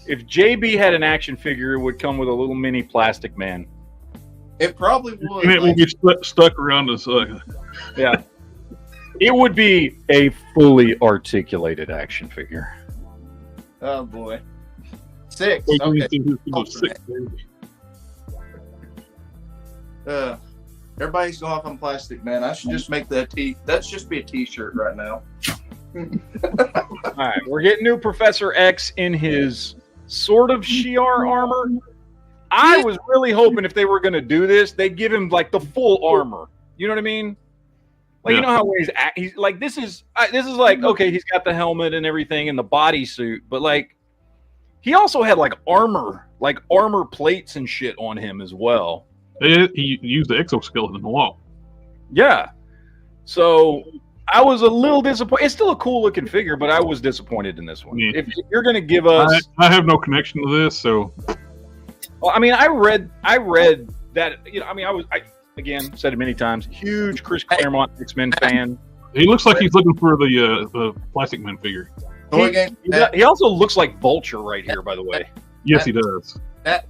If JB had an action figure, it would come with a little mini plastic man. It probably would. And it would be stuck around us. Yeah. It would be a fully articulated action figure. Oh, boy. 6. Okay. Everybody's going off on plastic, man. I should just make that That's just be a t-shirt right now. All right. We're getting new Professor X in his sort of Shi'ar armor. I was really hoping if they were going to do this, they'd give him like the full armor. You know what I mean? Like you know how when he's like this is like okay, he's got the helmet and everything and the bodysuit, but like he also had like armor plates and shit on him as well. He used the exoskeleton in the wall. Yeah. So I was a little disappointed. It's still a cool looking figure, but I was disappointed in this one. Yeah. If you're going to give us, I have no connection to this, so. Well, I mean, I read that. You know, I mean, I again said it many times. Huge Chris Claremont X-Men fan. He looks like he's looking for the Plastic Man figure. He also looks like Vulture right here, by the way. Yes, he does. That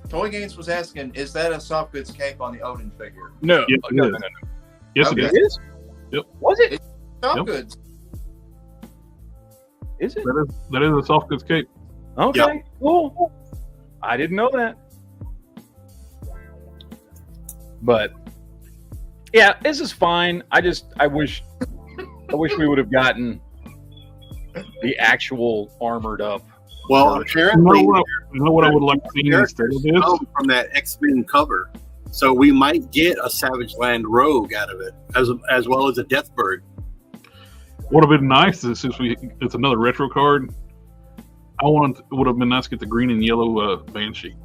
Toy Games was asking, is that a soft goods cape on the Odin figure? No. Yes, no. Yes, okay. It is. Yep. Was it? It's soft goods. Is it? That is a soft goods cape. Okay. Yep. Cool. I didn't know that. But yeah, this is fine. I wish we would have gotten the actual armored up. Well, apparently, you know what I would like to see instead of this? From that X-Men cover. So we might get a Savage Land Rogue out of it, as well as a Deathbird. What would have been nice is since it's another retro card. It would have been nice to get the green and yellow Banshee.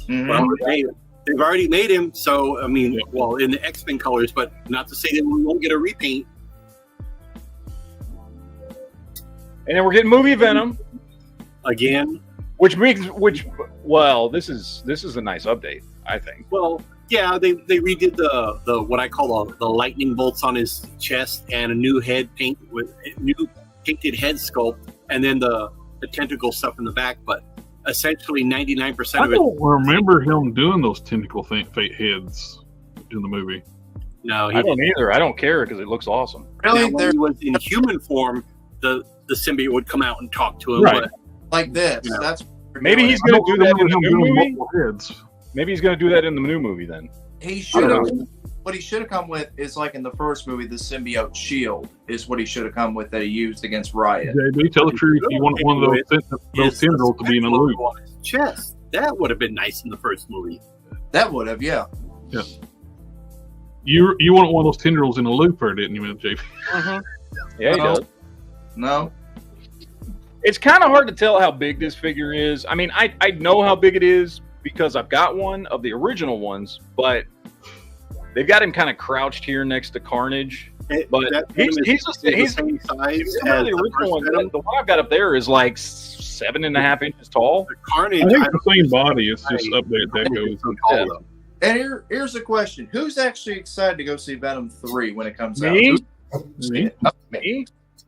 Mm-hmm. Well, they've already made him, so I mean, well, in the X-Men colors, but not to say that we won't get a repaint. And then we're getting movie Venom again, which this is a nice update, I think. Well, yeah, they redid the what I call the lightning bolts on his chest and a new head paint with new painted head sculpt, and then the tentacle stuff in the back. But essentially, 99% of it. I don't remember him doing those tentacle fate heads in the movie. No, I don't either. I don't care because it looks awesome. Really, when he was in human form, the symbiote would come out and talk to him, right? But, like this. You know, that's maybe he's going to do that in the new movie. Maybe he's going to do that in the new movie then. He should have. What he should have come with is like in the first movie, the symbiote shield is what he should have come with that he used against Riot. JB, tell the truth. You want one of those tendrils to be in a loop. Chest. That would have been nice in the first movie. That would have, yeah. Yeah. You want one of those tendrils in a loop, or didn't you, JB? Mm-hmm. Yeah, he does. No. It's kind of hard to tell how big this figure is. I mean, I know how big it is because I've got one of the original ones, but they've got him kind of crouched here next to Carnage. But he's the same size as the original one. The one I've got up there is like 7.5 inches tall. The Carnage, I think it's the same body. It's just updated that. And here's the question: who's actually excited to go see Venom 3 when it comes out? Me.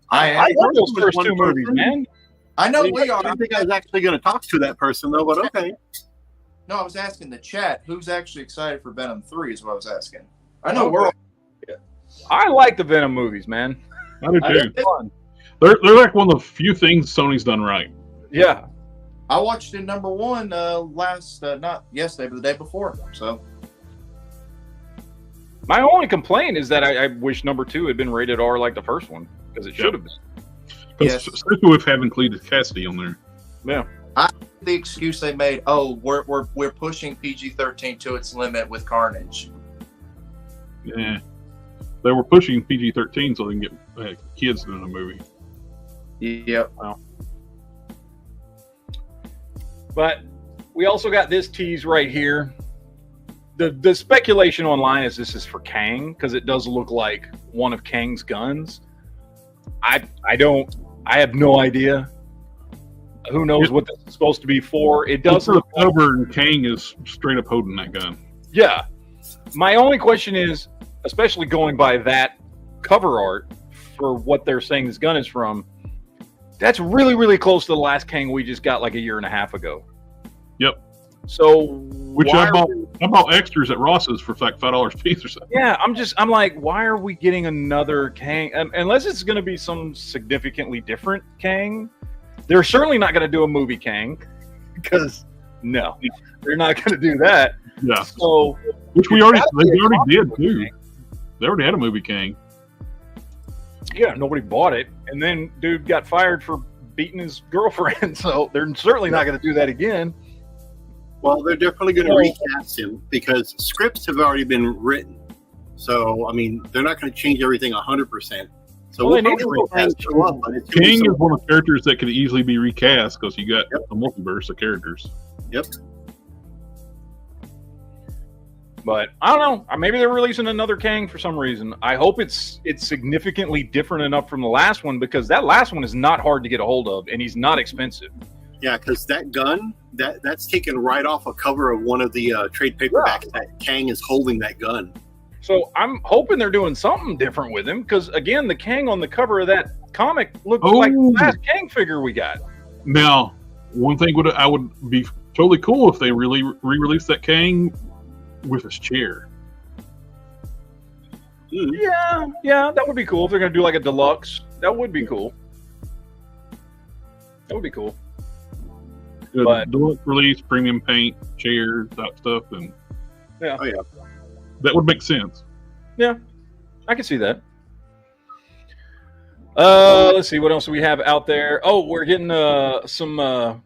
I love those first two movies, man. I know we are. I don't think I was actually going to talk to that person though, but okay. No, I was asking the chat who's actually excited for Venom 3 is what I was asking. I know we're all. I like the Venom movies, man. I do too. They're like one of the few things Sony's done right. Yeah. I watched it #1 not yesterday, but the day before. So my only complaint is that I wish #2 had been rated R like the first one because it should have been. Yes. Especially with having Cletus Cassidy on there. Yeah. The excuse they made, we're pushing PG-13 to its limit with Carnage. Yeah. They were pushing PG-13 so they can get kids in a movie. Yep. Wow. But we also got this tease right here. The speculation online is this is for Kang because it does look like one of Kang's guns. I have no idea. Who knows what this is supposed to be for? It does look cover, and Kang is straight up holding that gun. Yeah. My only question is, especially going by that cover art for what they're saying this gun is from, that's really, really close to the last Kang we just got like a year and a half ago. Yep. So I bought extras at Ross's for like $5 a piece or something. Yeah, I'm like, why are we getting another Kang? Unless it's going to be some significantly different Kang. They're certainly not going to do a movie Kang because no, they're not going to do that. Yeah. So, which they already did too. They already had a movie Kang. Yeah, nobody bought it, and then dude got fired for beating his girlfriend. So they're certainly not going to do that again. Well, they're definitely going to recast him because scripts have already been written. So, I mean, they're not going to change everything 100%. So Well, we'll they need probably to recast show up, but it's gonna be King some- is one of the characters that could easily be recast because you got Yep. a multiverse of characters. Yep. But I don't know. Maybe they're releasing another Kang for some reason. I hope it's significantly different enough from the last one, because that last one is not hard to get a hold of, and he's not expensive. Yeah, because that gun, that's taken right off a cover of one of the trade paperbacks. That Kang is holding that gun. So I'm hoping they're doing something different with him, because again, the Kang on the cover of that comic looked like the last Kang figure we got. Now, one thing I would be totally cool if they really re-released that Kang with his chair. Yeah, that would be cool if they're gonna do like a deluxe. That would be cool. That would be cool. But- Deluxe release, premium paint, chairs, that stuff, and Yeah. Oh, yeah. that would make sense. I can see that. Let's see what else we have out there. Oh, we're getting some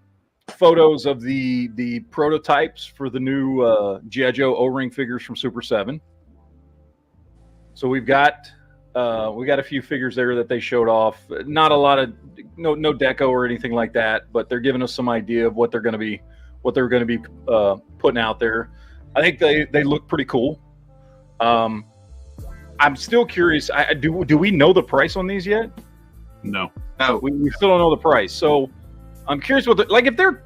photos of the prototypes for the new G.I. Joe O-ring figures from Super 7. So we got a few figures there that they showed off. Not a lot of no deco or anything like that, but they're giving us some idea of what they're going to be putting out there. I think they look pretty cool. I'm still curious. Do we know the price on these yet? No. We still don't know the price. So I'm curious what if they're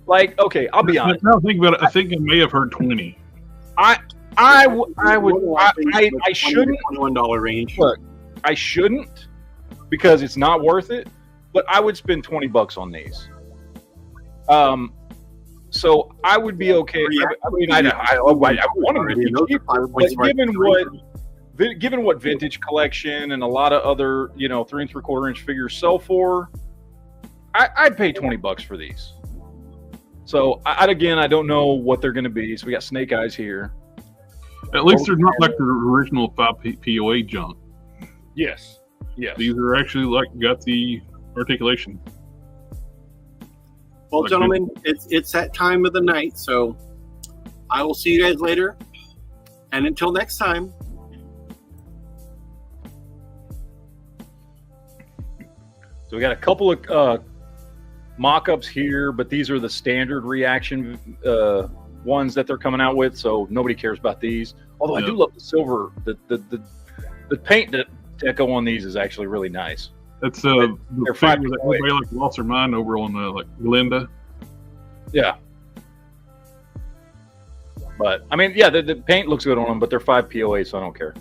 like, okay, I'll be honest. Now think about it. I think I may have heard 20. I shouldn't. $21 range. Look, I shouldn't, because it's not worth it. But I would spend $20 on these. So I would be okay. I mean, I want them to be cheaper, but given what Vintage Collection and a lot of other 3 3/4 inch figures sell for, I'd pay $20 for these. So I don't know what they're going to be. So we got Snake Eyes here. At least they're not like the original 5 POA junk. Yes. These are actually got the articulation. Well, gentlemen, it's that time of the night, so I will see you guys later. And until next time. So we got a couple of mock-ups here, but these are the standard reaction ones that they're coming out with, so nobody cares about these. Although I do love the silver. The paint deco on these is actually really nice. That's the figure that everybody lost their mind over on Glinda. Yeah. But I mean, yeah, the paint looks good on them, but they're 5 POA, so I don't care.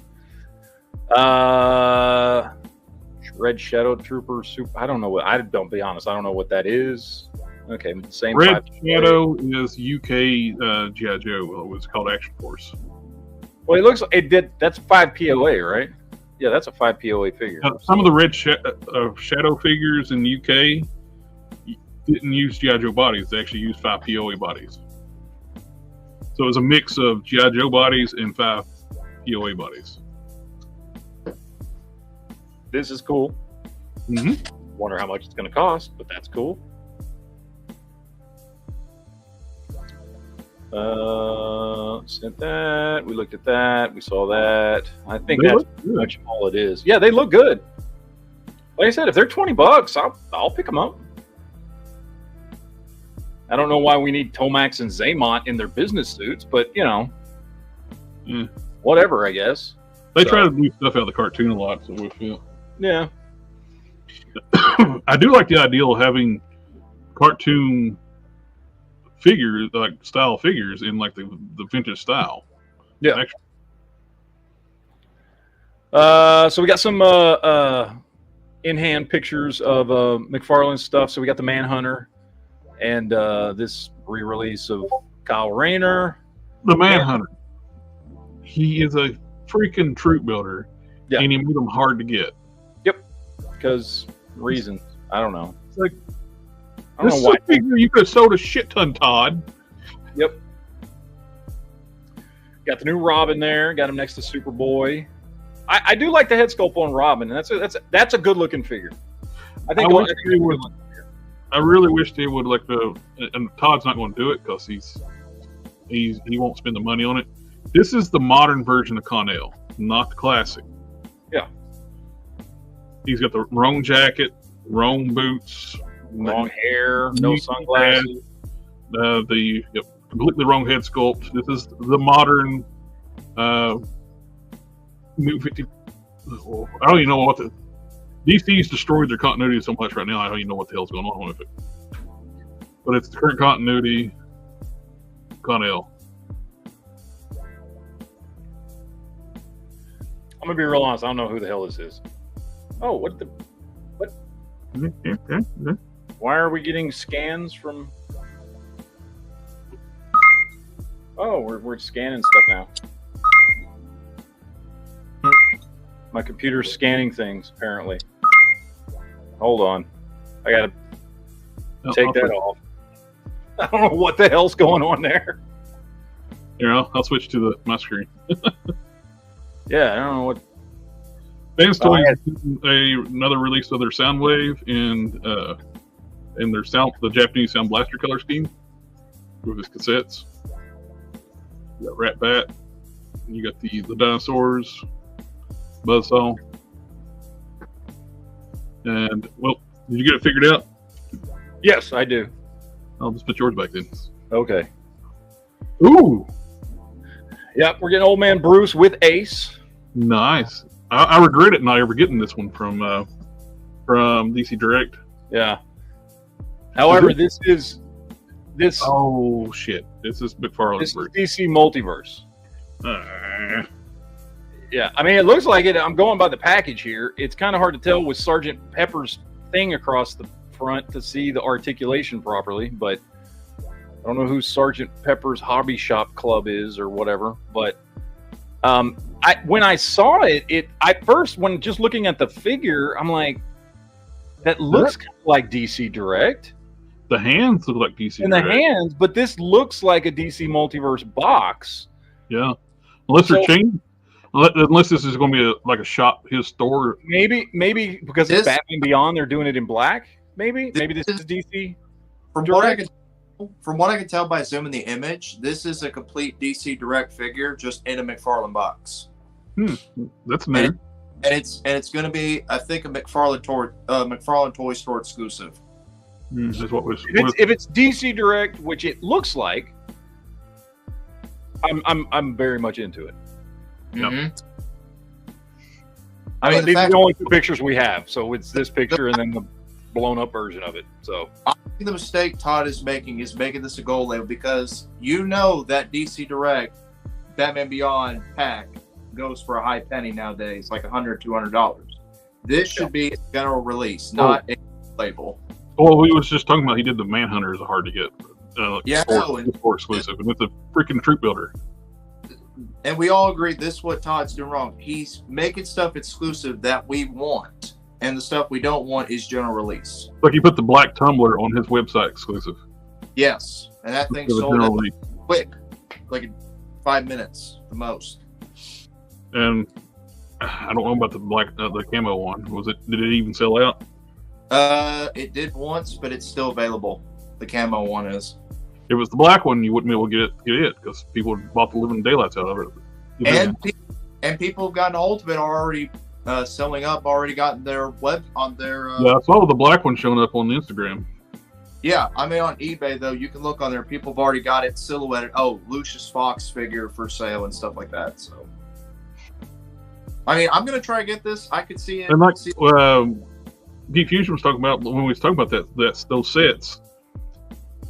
Red Shadow Trooper Super. I don't know what. Don't be honest. I don't know what that is. Okay, same. Red Shadow is UK G.I. Joe. It was called Action Force. Well, it looks like it did. That's 5 POA, right? Yeah, that's a 5 POA figure. Some of the Red Shadow figures in the UK didn't use G.I. Joe bodies. They actually used 5 POA bodies. So it was a mix of G.I. Joe bodies and 5 POA bodies. This is cool. Mm-hmm. Wonder how much it's going to cost, but that's cool. Sent that. We looked at that. We saw that. I think that's pretty much all it is. Yeah, they look good. Like I said, if they're $20, I'll pick them up. I don't know why we need Tomax and Zaymont in their business suits, but whatever, I guess. They try to do stuff out of the cartoon a lot, so we feel. Yeah. I do like the idea of having cartoon figures, like style figures, in like the vintage style. Yeah. So we got some in-hand pictures of McFarlane stuff. So we got the Manhunter and this re-release of Kyle Rayner. The Manhunter. He is a freaking troop builder, and he made them hard to get. Yep, because reasons. I don't know. It's like, I don't know why. Figure you could have sold a shit ton, Todd. Yep. Got the new Robin there. Got him next to Superboy. I do like the head sculpt on Robin. That's a good looking figure. I really wish they would and Todd's not going to do it because he won't spend the money on it. This is the modern version of Connell. not the classic. Yeah. He's got the wrong jacket, wrong boots, wrong hair, no sunglasses. The completely wrong head sculpt. This is the modern New 50. I don't even know what the DC's destroyed their continuity so much right now. I don't even know what the hell's going on with it. But it's the current continuity. Connell. I'm gonna be real honest. I don't know who the hell this is. Oh, what? Why are we getting scans from? Oh, we're scanning stuff now. My computer's scanning things, apparently. Hold on. I gotta take that off. I don't know what the hell's going on there. Here, I'll switch to my screen. Yeah, I don't know what. Fans Toys another release of their Soundwave and their the Japanese Sound Blaster color scheme with his cassettes. You got Rat Bat, and you got the dinosaurs, Buzzsaw, and well, did you get it figured out? Yes, I do. I'll just put yours back then. Okay. Ooh. Yep, we're getting Old Man Bruce with Ace. Nice. I regret it not ever getting this one from DC Direct. Yeah. However, this is. Oh shit! This is McFarlane's. This is DC Multiverse. Yeah, I mean, it looks like it. I'm going by the package here. It's kind of hard to tell with Sergeant Pepper's thing across the front to see the articulation properly, but I don't know who Sergeant Pepper's Hobby Shop Club is or whatever. But when I saw it, I first, when just looking at the figure, I'm like, that looks kind of like DC Direct. The hands look like DC and Direct. The hands, but this looks like a DC Multiverse box. Yeah, unless they're changed. Unless this is going to be like a shop, his store. Maybe because it's Batman Beyond, they're doing it in black. Maybe this is DC. From what I can tell by zooming the image, this is a complete DC Direct figure, just in a McFarlane box. That's new. And it's going to be, I think, a McFarlane Toy Store exclusive. That's what was. If it's DC Direct, which it looks like, I'm very much into it. Mm-hmm. I mean, these are the only two pictures we have, so it's this picture and then the blown up version of it. So I think the mistake Todd is making this a gold label, because you know that DC Direct Batman Beyond pack goes for a high penny nowadays, like $100, $200. This should be a general release, not a label. Well, we was just talking about he did the Manhunter is hard to get. Store exclusive, and it's a freaking troop builder. And we all agree this is what Todd's doing wrong. He's making stuff exclusive that we want, and the stuff we don't want is general release. Like he put the black tumbler on his website exclusive. Yes, and that thing sold quick, like in 5 minutes the most. And I don't know about the black, the camo one. Did it even sell out? It did once, but it's still available. The camo one is. If it was the black one, you wouldn't be able to get it because people bought the living daylights out of it. And people who've gotten a hold of it are already selling up, already gotten their web on their. Yeah, I saw the black one showing up on Instagram. Yeah, I mean on eBay though, you can look on there. People have already got it silhouetted. Oh, Lucius Fox figure for sale and stuff like that. So, I mean, I'm gonna try to get this. I could see it. And like Geek Fusion was talking about when we was talking about those sets.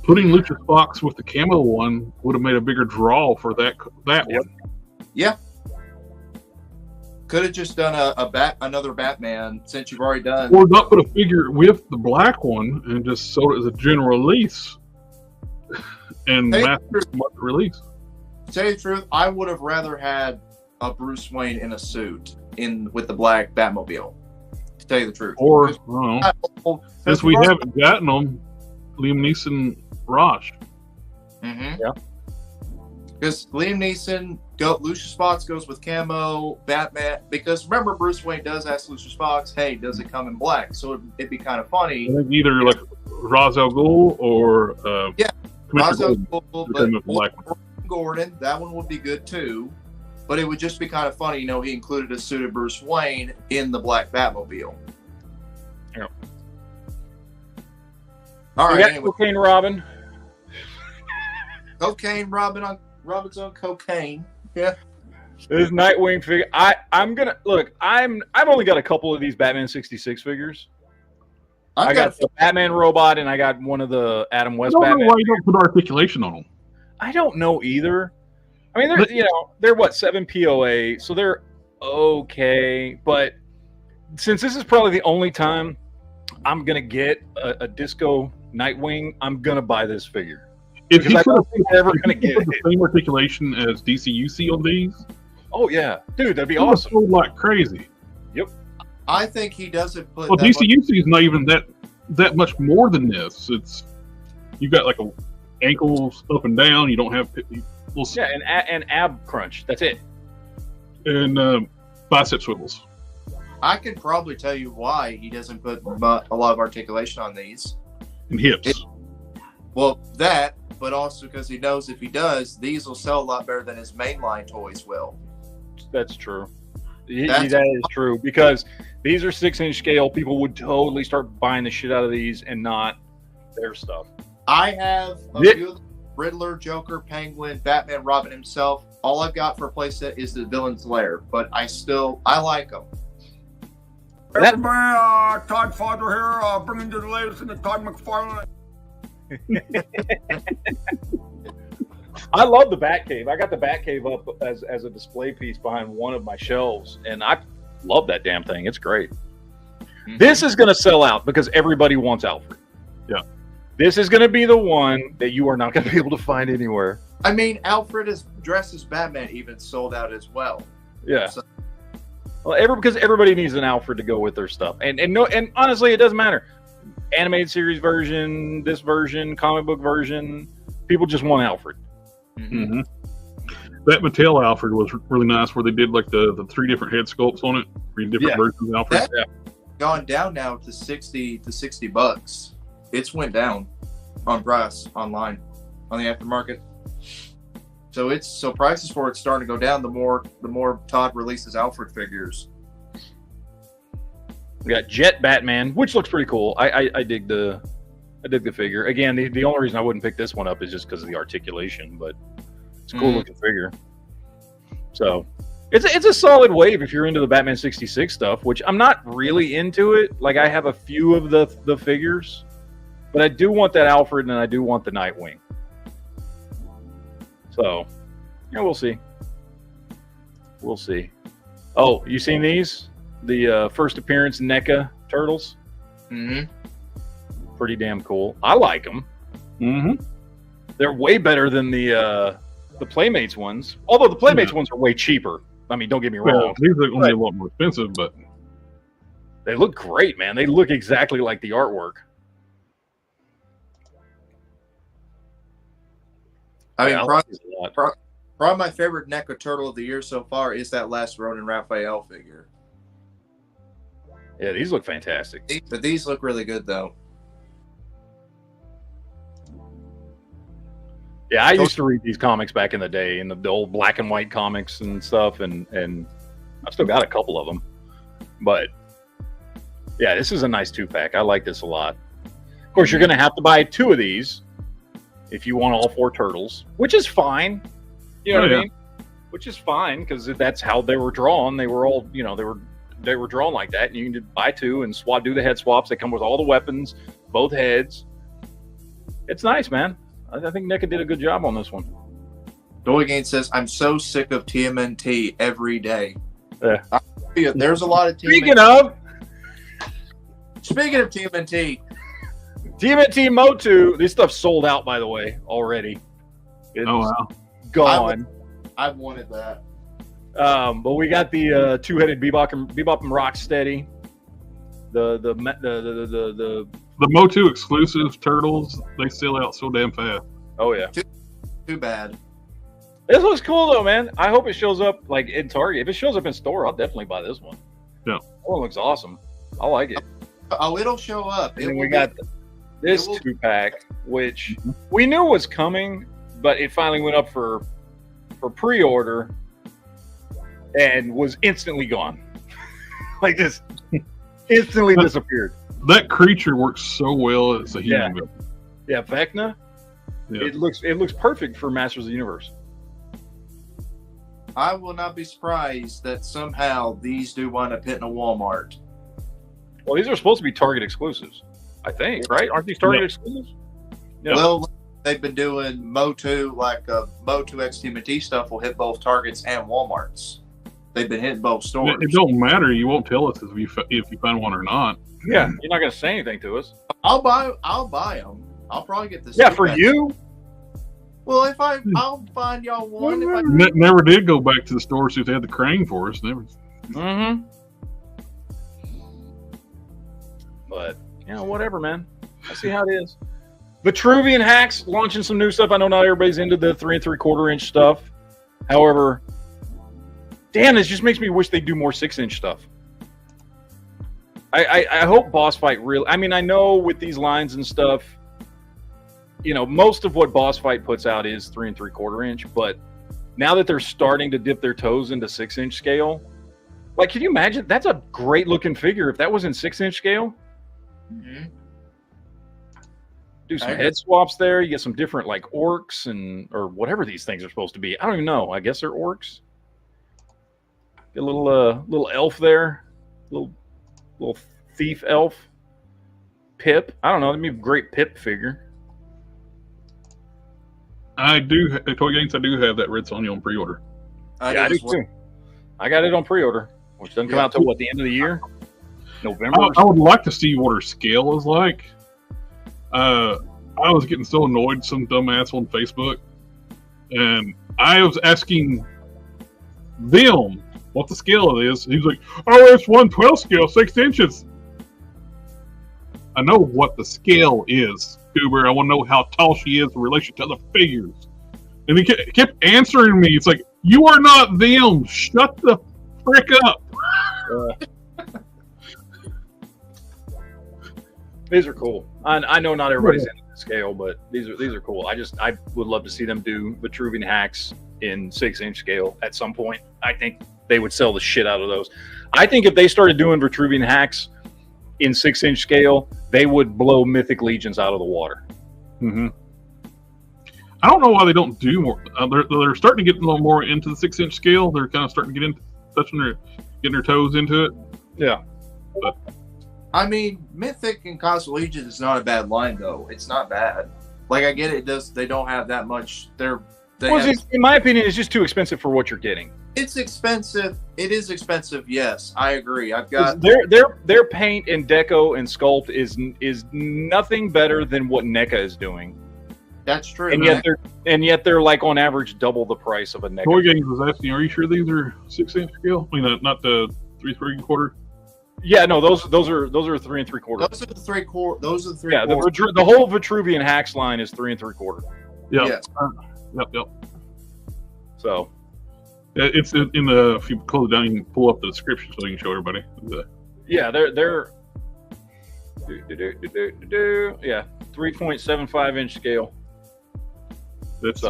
Putting Lucius Fox with the camo one would have made a bigger draw for that one. Yeah. Could have just done another Batman, since you've already done. Or not put a figure with the black one and just sold it as a general release and mass market release. To tell you the truth, I would have rather had a Bruce Wayne in a suit with the black Batmobile. To tell you the truth. Or, I don't know, since we haven't gotten them, Liam Neeson, Raj. Mm-hmm. Yeah. Because Liam Neeson, Lucius Fox goes with camo, Batman. Because remember, Bruce Wayne does ask Lucius Fox, "Hey, does it come in black?" So it'd be kind of funny. I think either like Ra's al Ghul or Ra's al Ghul, but Gordon, that one would be good too. but it would just be kind of funny, you know, he included a suit of Bruce Wayne in the black Batmobile. Yeah. All right. Anyway. Cocaine Robin. Cocaine Robin on Robin's on cocaine. Yeah. This Nightwing figure. I'm gonna look. I've only got a couple of these Batman 66 figures. I got the Batman robot, and I got one of the Adam West Batman. I don't know why you don't put articulation on them. I don't know either. I mean, they're what, 7 POA, so they're okay. But since this is probably the only time I'm gonna get a Disco Nightwing, I'm gonna buy this figure. If you I don't think they're ever gonna get the same articulation as DCUC on these, oh yeah, dude, that'd be awesome. Sold like crazy. Yep. I think he doesn't put. Well, DCUC is not even that much more than this. It's you got like a ankles up and down. You don't have and ab crunch. That's it. And bicep swivels. I could probably tell you why he doesn't put a lot of articulation on these. And hips. Well, that, but also because he knows if he does, these will sell a lot better than his mainline toys will. That's true. That is true, because these are 6-inch scale. People would totally start buying the shit out of these and not their stuff. I have a few of the Riddler, Joker, Penguin, Batman, Robin himself. All I've got for a playset is the Villain's Lair, but I like them. Everybody, Todd Father here, bringing you the latest in the Todd McFarlane. I love the Batcave. I got the Batcave up as a display piece behind one of my shelves, and I love that damn thing. It's great. Mm-hmm. This is going to sell out because everybody wants Alfred. Yeah. This is going to be the one that you are not going to be able to find anywhere. I mean, Alfred is dressed as Batman even sold out as well. Yeah. So. Well, because everybody needs an Alfred to go with their stuff, and honestly, it doesn't matter. Animated series version, this version, comic book version, people just want Alfred. Mm-hmm. That Mattel Alfred was really nice, where they did like the 3 different head sculpts on it, 3 different versions of Alfred. That's gone down now to $60. It's went down on price online on the aftermarket. So prices for it's starting to go down the more Todd releases Alfred figures. We got Jet Batman, which looks pretty cool. I dig the figure. Again, the only reason I wouldn't pick this one up is just because of the articulation, but it's a cool looking figure. So it's a solid wave if you're into the Batman 66 stuff, which I'm not really into it. Like, I have a few of the figures, but I do want that Alfred and I do want the Nightwing. So, yeah, we'll see. We'll see. Oh, you seen these? The first appearance NECA turtles. Mm-hmm. Pretty damn cool. I like them. Mm-hmm. They're way better than the Playmates ones. Although the Playmates ones are way cheaper. I mean, don't get me wrong. Well, these are only a lot more expensive, but they look great, man. They look exactly like the artwork. I mean, probably my favorite NECA turtle of the year so far is that last Ronin Raphael figure. Yeah, these look fantastic. But these look really good, though. Yeah, I used to read these comics back in the day, in the old black and white comics and stuff, and I've still got a couple of them. But yeah, this is a nice 2-pack. I like this a lot. Of course, you're going to have to buy 2 of these if you want all 4 turtles, which is fine. You know what I mean? Which is fine, because that's how they were drawn. They were all, they were drawn like that, and you can buy 2 and do the head swaps. They come with all the weapons, both heads. It's nice, man. I think NECA did a good job on this one. Doygain says, I'm so sick of TMNT every day. Yeah. There's a lot of TMNT. Speaking of TMNT. TMNT Motu, this stuff's sold out, by the way, already. It's gone. I wanted that. But we got the 2-headed Bebop and Rocksteady. The Motu exclusive turtles, they sell out so damn fast. Oh yeah. Too bad. This looks cool though, man. I hope it shows up like in Target. If it shows up in store, I'll definitely buy this one. Yeah. That one looks awesome. I like it. Oh, it'll show up. And then we got this 2-pack, which we knew was coming, but it finally went up for pre-order. and was instantly gone. Like just instantly disappeared. That creature works so well as a human villain. Yeah, Vecna. Yeah. It looks perfect for Masters of the Universe. I will not be surprised that somehow these do wind up hitting a Walmart. Well, these are supposed to be Target exclusives, I think, right? Aren't these Target exclusives? Yeah. Well, they've been doing Motu, like Motu XTMT stuff will hit both Targets and Walmarts. They've been hitting both stores. It don't matter. You won't tell us if you find one or not. Yeah, you're not going to say anything to us. I'll buy them. I'll probably get this. Yeah, for you. Well, I'll find y'all one. If I never did go back to the store see if they had the crane for us. Never. Mm-hmm. But whatever, man. I see how it is. Vitruvian Hacks launching some new stuff. I know not everybody's into the 3 3/4 inch stuff. However, damn, this just makes me wish they'd do more 6-inch stuff. I hope Boss Fight really. I mean, I know with these lines and stuff, most of what Boss Fight puts out is 3 3/4 inch. But now that they're starting to dip their toes into 6-inch scale, like, can you imagine? That's a great looking figure if that was in 6-inch scale. Mm-hmm. Do some head swaps there. You get some different like orcs or whatever these things are supposed to be. I don't even know. I guess they're orcs. Get a little elf there, little thief elf. Pip. I don't know. That'd be a great Pip figure. I do. Toy Games, I do have that Red Sonja on pre-order. I do too. I got it on pre-order, which doesn't come out till what, the end of the year? November. I would like to see what her scale is like. I was getting so annoyed, some dumbass on Facebook, and I was asking them what the scale it is. He was like, "Oh, it's 1/12 scale, 6 inches." I know what the scale is, Goober. I want to know how tall she is in relation to other figures. And he kept answering me. It's like, you are not them. Shut the frick up. These are cool. I know not everybody's into the scale, but these are cool. I would love to see them do Vitruvian Hacks in 6-inch scale at some point. I think they would sell the shit out of those. I think if they started doing Vitruvian Hacks in 6-inch scale, they would blow Mythic Legions out of the water. Mm-hmm. I don't know why they don't do more. They're starting to get a little more into the 6-inch scale. They're kind of starting to getting their toes into it. Yeah. But I mean, Mythic and Cosmic Legion is not a bad line, though. It's not bad. Like, I get it. They don't have that much. In my opinion, it's just too expensive for what you're getting. It's expensive. It is expensive. Yes, I agree. I've got their paint and deco and sculpt is nothing better than what NECA is doing. That's true. And yet they're like on average double the price of a NECA. Toy Games was asking, are you sure these are 6-inch scale? I mean, not the 3 3/4. Yeah, no, those are 3 3/4. Those are the 3/4. Those are the 3/4. Yeah, the whole Vitruvian Hacks line is 3 3/4. Yeah. Yes. Yep. So it's in the. If you close it down, you can pull up the description so you can show everybody. Yeah, they're 3.75 inch scale. That's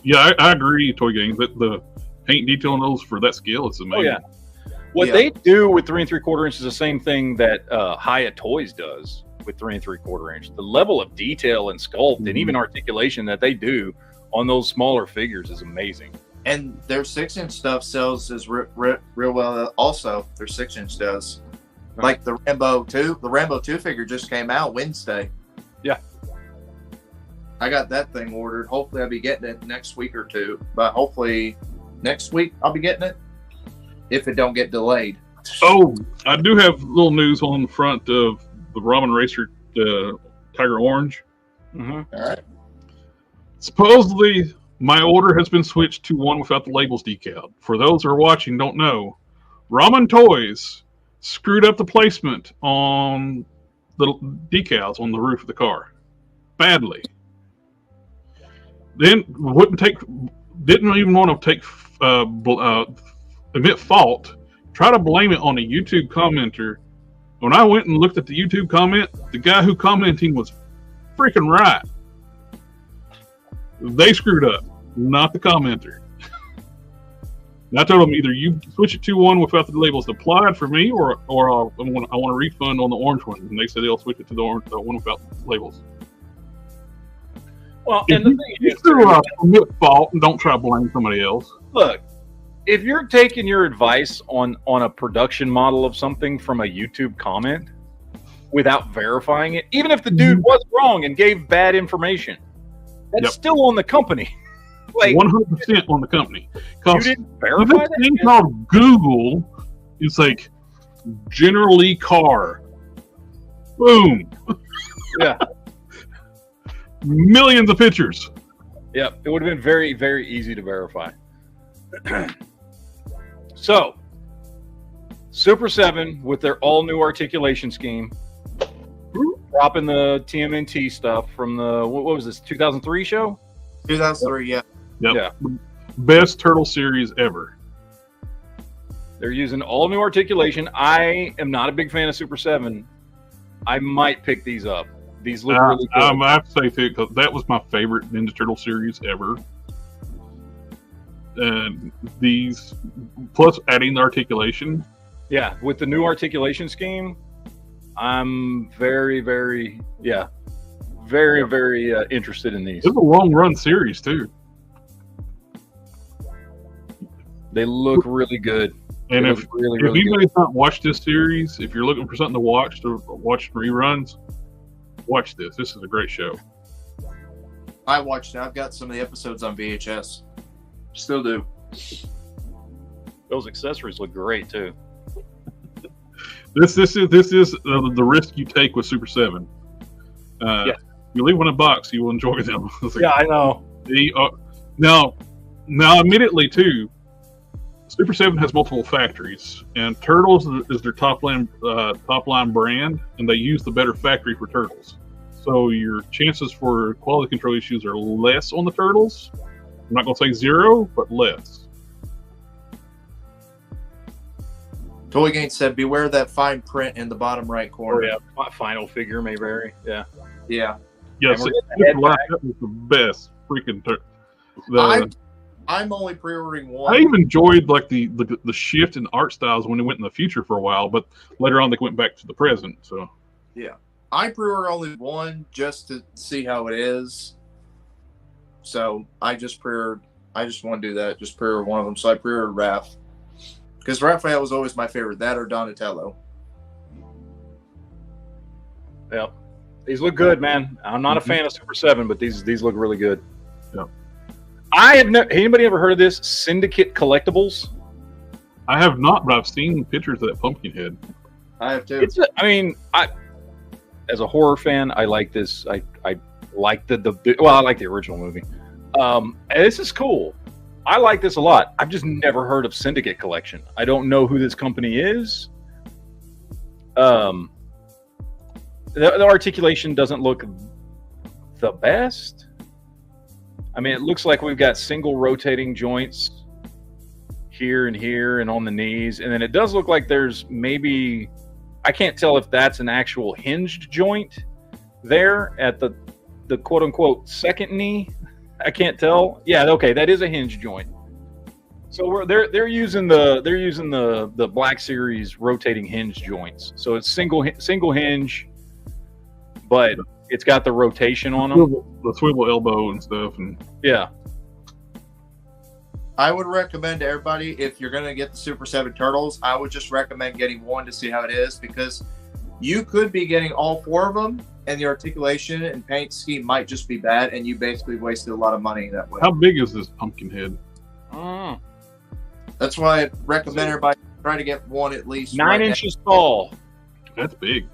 yeah, I agree. Toy Games, that the paint detail on those for that scale is amazing. Oh yeah. What they do with 3 3/4 inch is the same thing that Hyatt Toys does with 3 3/4 inch. The level of detail and sculpt and even articulation that they do on those smaller figures is amazing. And their 6-inch stuff sells as real well. Also, their 6-inch does. Like the Rambo 2. The Rambo 2 figure just came out Wednesday. Yeah. I got that thing ordered. Hopefully, I'll be getting it next week or two. But hopefully, next week I'll be getting it. If it don't get delayed. Oh, I do have little news on the front of the Ramen Racer Tiger Orange. Mm-hmm. All right. Supposedly, my order has been switched to one without the labels decaled. For those who are watching, don't know, Ramen Toys screwed up the placement on the decals on the roof of the car badly. Then didn't even want to take admit fault. Try to blame it on a YouTube commenter. When I went and looked at the YouTube comment, the guy who commenting was freaking right. They screwed up, not the commenter. And I told them either you switch it to one without the labels applied for me, or I want a refund on the orange one. And they said they'll switch it to the one without labels. Well, If and the thing is, admit fault and don't try to blame somebody else. look, if you're taking your advice on a production model of something from a YouTube comment without verifying it, even if the dude was wrong and gave bad information, that's still on the company. Like 100% on the company. You didn't verify that thing called Google is like General Lee Carr. Boom. Yeah. Millions of pictures. Yep. It would have been very, very easy to verify. So, Super 7 with their all-new articulation scheme, dropping the TMNT stuff from the, what was this, 2003 show? 2003, yeah. Yep. Yeah. Best turtle series ever. They're using all-new articulation. I am not a big fan of Super 7. I might pick these up. These look really good. I have to say, too, because that was my favorite Ninja Turtle series ever. And these, plus adding the articulation. Yeah, with the new articulation scheme, I'm very, very interested in these. It's a long-run series, too. They look really good. And if anybody's not watched this series, if you're looking for something to watch reruns, watch this. This is a great show. I watched it. I've got some of the episodes on VHS. Still do. Those accessories look great too. This is the risk you take with Super 7. You leave one in a box, you will enjoy them. Yeah, I know. Now, admittedly too, Super 7 has multiple factories, and Turtles is their top line brand, and they use the better factory for Turtles. So your chances for quality control issues are less on the Turtles. I'm not going to say zero, but less. Toy Gang said, beware that fine print in the bottom right corner. Oh, yeah. Final figure may vary. Yeah. Yeah. Yes, that was the best freaking I'm only pre-ordering one. I even enjoyed like the shift in art styles when it went in the future for a while, but later on they went back to the present. So yeah, I pre-order only one just to see how it is. So I just want to do that. Just pre-order one of them. So I pre-ordered Raph because Raphael was always my favorite. That or Donatello. Yeah, these look good, man. I'm not a fan of Super 7, but these look really good. Yeah. I have anybody ever heard of this Syndicate Collectibles? I have not, but I've seen pictures of that pumpkin head. I have too. As a horror fan, I like this. I like I like the original movie. And this is cool. I like this a lot. I've just never heard of Syndicate Collection. I don't know who this company is. The articulation doesn't look the best. I mean, it looks like we've got single rotating joints here and on the knees. And then it does look like there's maybe, I can't tell if that's an actual hinged joint there at the quote unquote second knee. I can't tell. Yeah, okay, that is a hinge joint. So they're using the Black Series rotating hinge joints. So it's single hinge, but it's got the rotation on them. The swivel elbow and stuff. And yeah. I would recommend to everybody, if you're going to get the Super 7 Turtles, I would just recommend getting one to see how it is, because you could be getting all four of them, and the articulation and paint scheme might just be bad, and you basically wasted a lot of money that way. How big is this pumpkin head? That's why I recommend everybody try to get one at least 9 inches tall. That's big.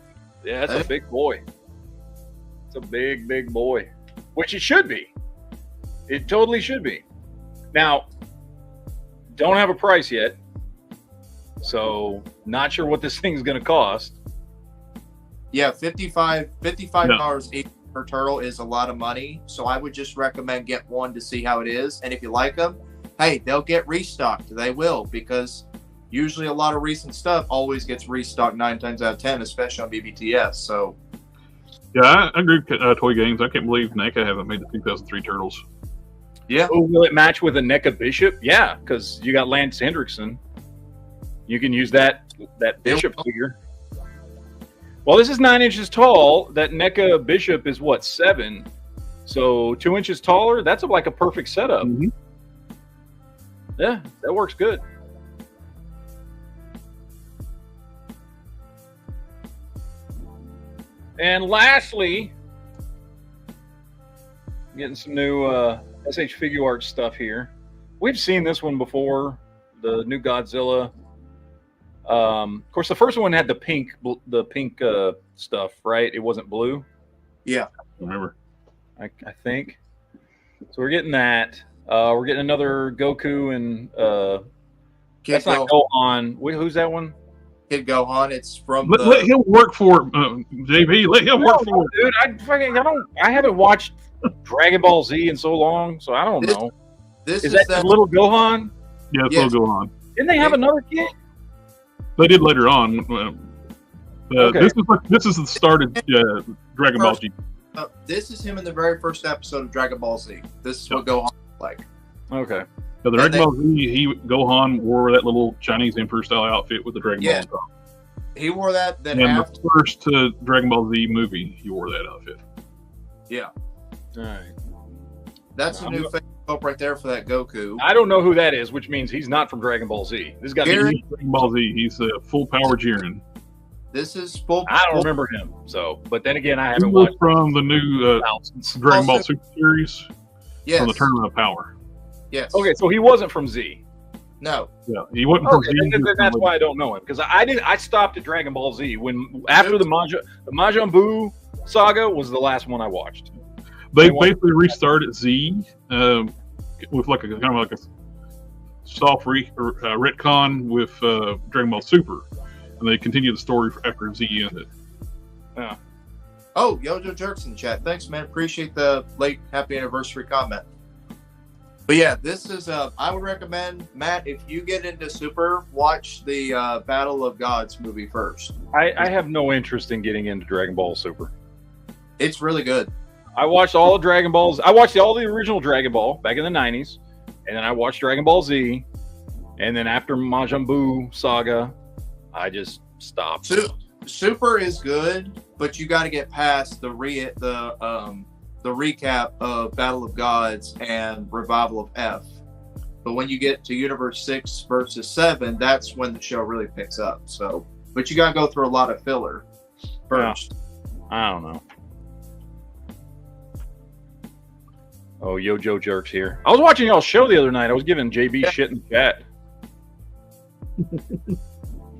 Yeah, that's a big boy. It's a big, big boy, which it should be. It totally should be. Now, don't have a price yet, so not sure what this thing's going to cost. Yeah, $55 each per turtle is a lot of money, so I would just recommend get one to see how it is, and if you like them, hey, they'll get restocked. They will, because usually a lot of recent stuff always gets restocked 9 times out of 10, especially on BBTS. So, yeah, I agree with Toy Games. I can't believe NECA haven't made the 2003 Turtles. Yeah. Oh, will it match with a NECA Bishop? Yeah, because you got Lance Hendrickson. You can use that Bishop figure. Well, this is 9 inches tall. That NECA Bishop is what, 7? So 2 inches taller. That's like a perfect setup. Mm-hmm. Yeah, that works good. And lastly, getting some new SH Figure Art stuff here. We've seen this one before, the new Godzilla. Of course, the first one had the pink stuff, right? It wasn't blue. Yeah, Remember? I think. So we're getting that. We're getting another Goku and that's not Gohan. Who's that one? Kid Gohan. It's from. Let him work for it, JB. Let him work for it, dude. I haven't watched Dragon Ball Z in so long, so I don't know. This is that little Gohan? Yeah, it's little Gohan. Didn't they have another kid? They did later on. Okay. This is the start of Dragon Ball Z. This is him in the very first episode of Dragon Ball Z. This is what Gohan looked like. Okay. So the Dragon Ball Z, Gohan wore that little Chinese Emperor style outfit with the Dragon Ball on top. He wore that. Then and after the first Dragon Ball Z movie, he wore that outfit. Yeah. All right. That's a new up right there for that Goku. I don't know who that is, which means he's not from Dragon Ball Z. This got Dragon Ball Z. He's a full power Jiren. This is full. I don't remember him. So, but then again, I He haven't was watched from the new Dragon Ball Super Series. Yes. From the Tournament of Power. Yes. Okay, so he wasn't from Z. No. Yeah, he wasn't from Z. Then that's why I don't know him, because I stopped at Dragon Ball Z after the Majin Buu saga was the last one I watched. They basically restarted Z with like a kind of like a soft retcon with Dragon Ball Super, and they continued the story after Z ended. Yeah. Oh, Yojo Jerks in the chat. Thanks, man. Appreciate the late happy anniversary comment. But yeah, this is I would recommend, Matt, if you get into Super, watch the Battle of Gods movie first. I have no interest in getting into Dragon Ball Super. It's really good. I watched all the Dragon Balls. I watched all the original Dragon Ball back in the 90s, and then I watched Dragon Ball Z, and then after Majin Buu saga, I just stopped. Super is good, but you got to get past the recap of Battle of Gods and Revival of F. But when you get to Universe 6 versus 7, that's when the show really picks up. So, but you got to go through a lot of filler first. Yeah. I don't know. Oh, Yojo Jerks here. I was watching y'all's show the other night. I was giving JB shit in the chat.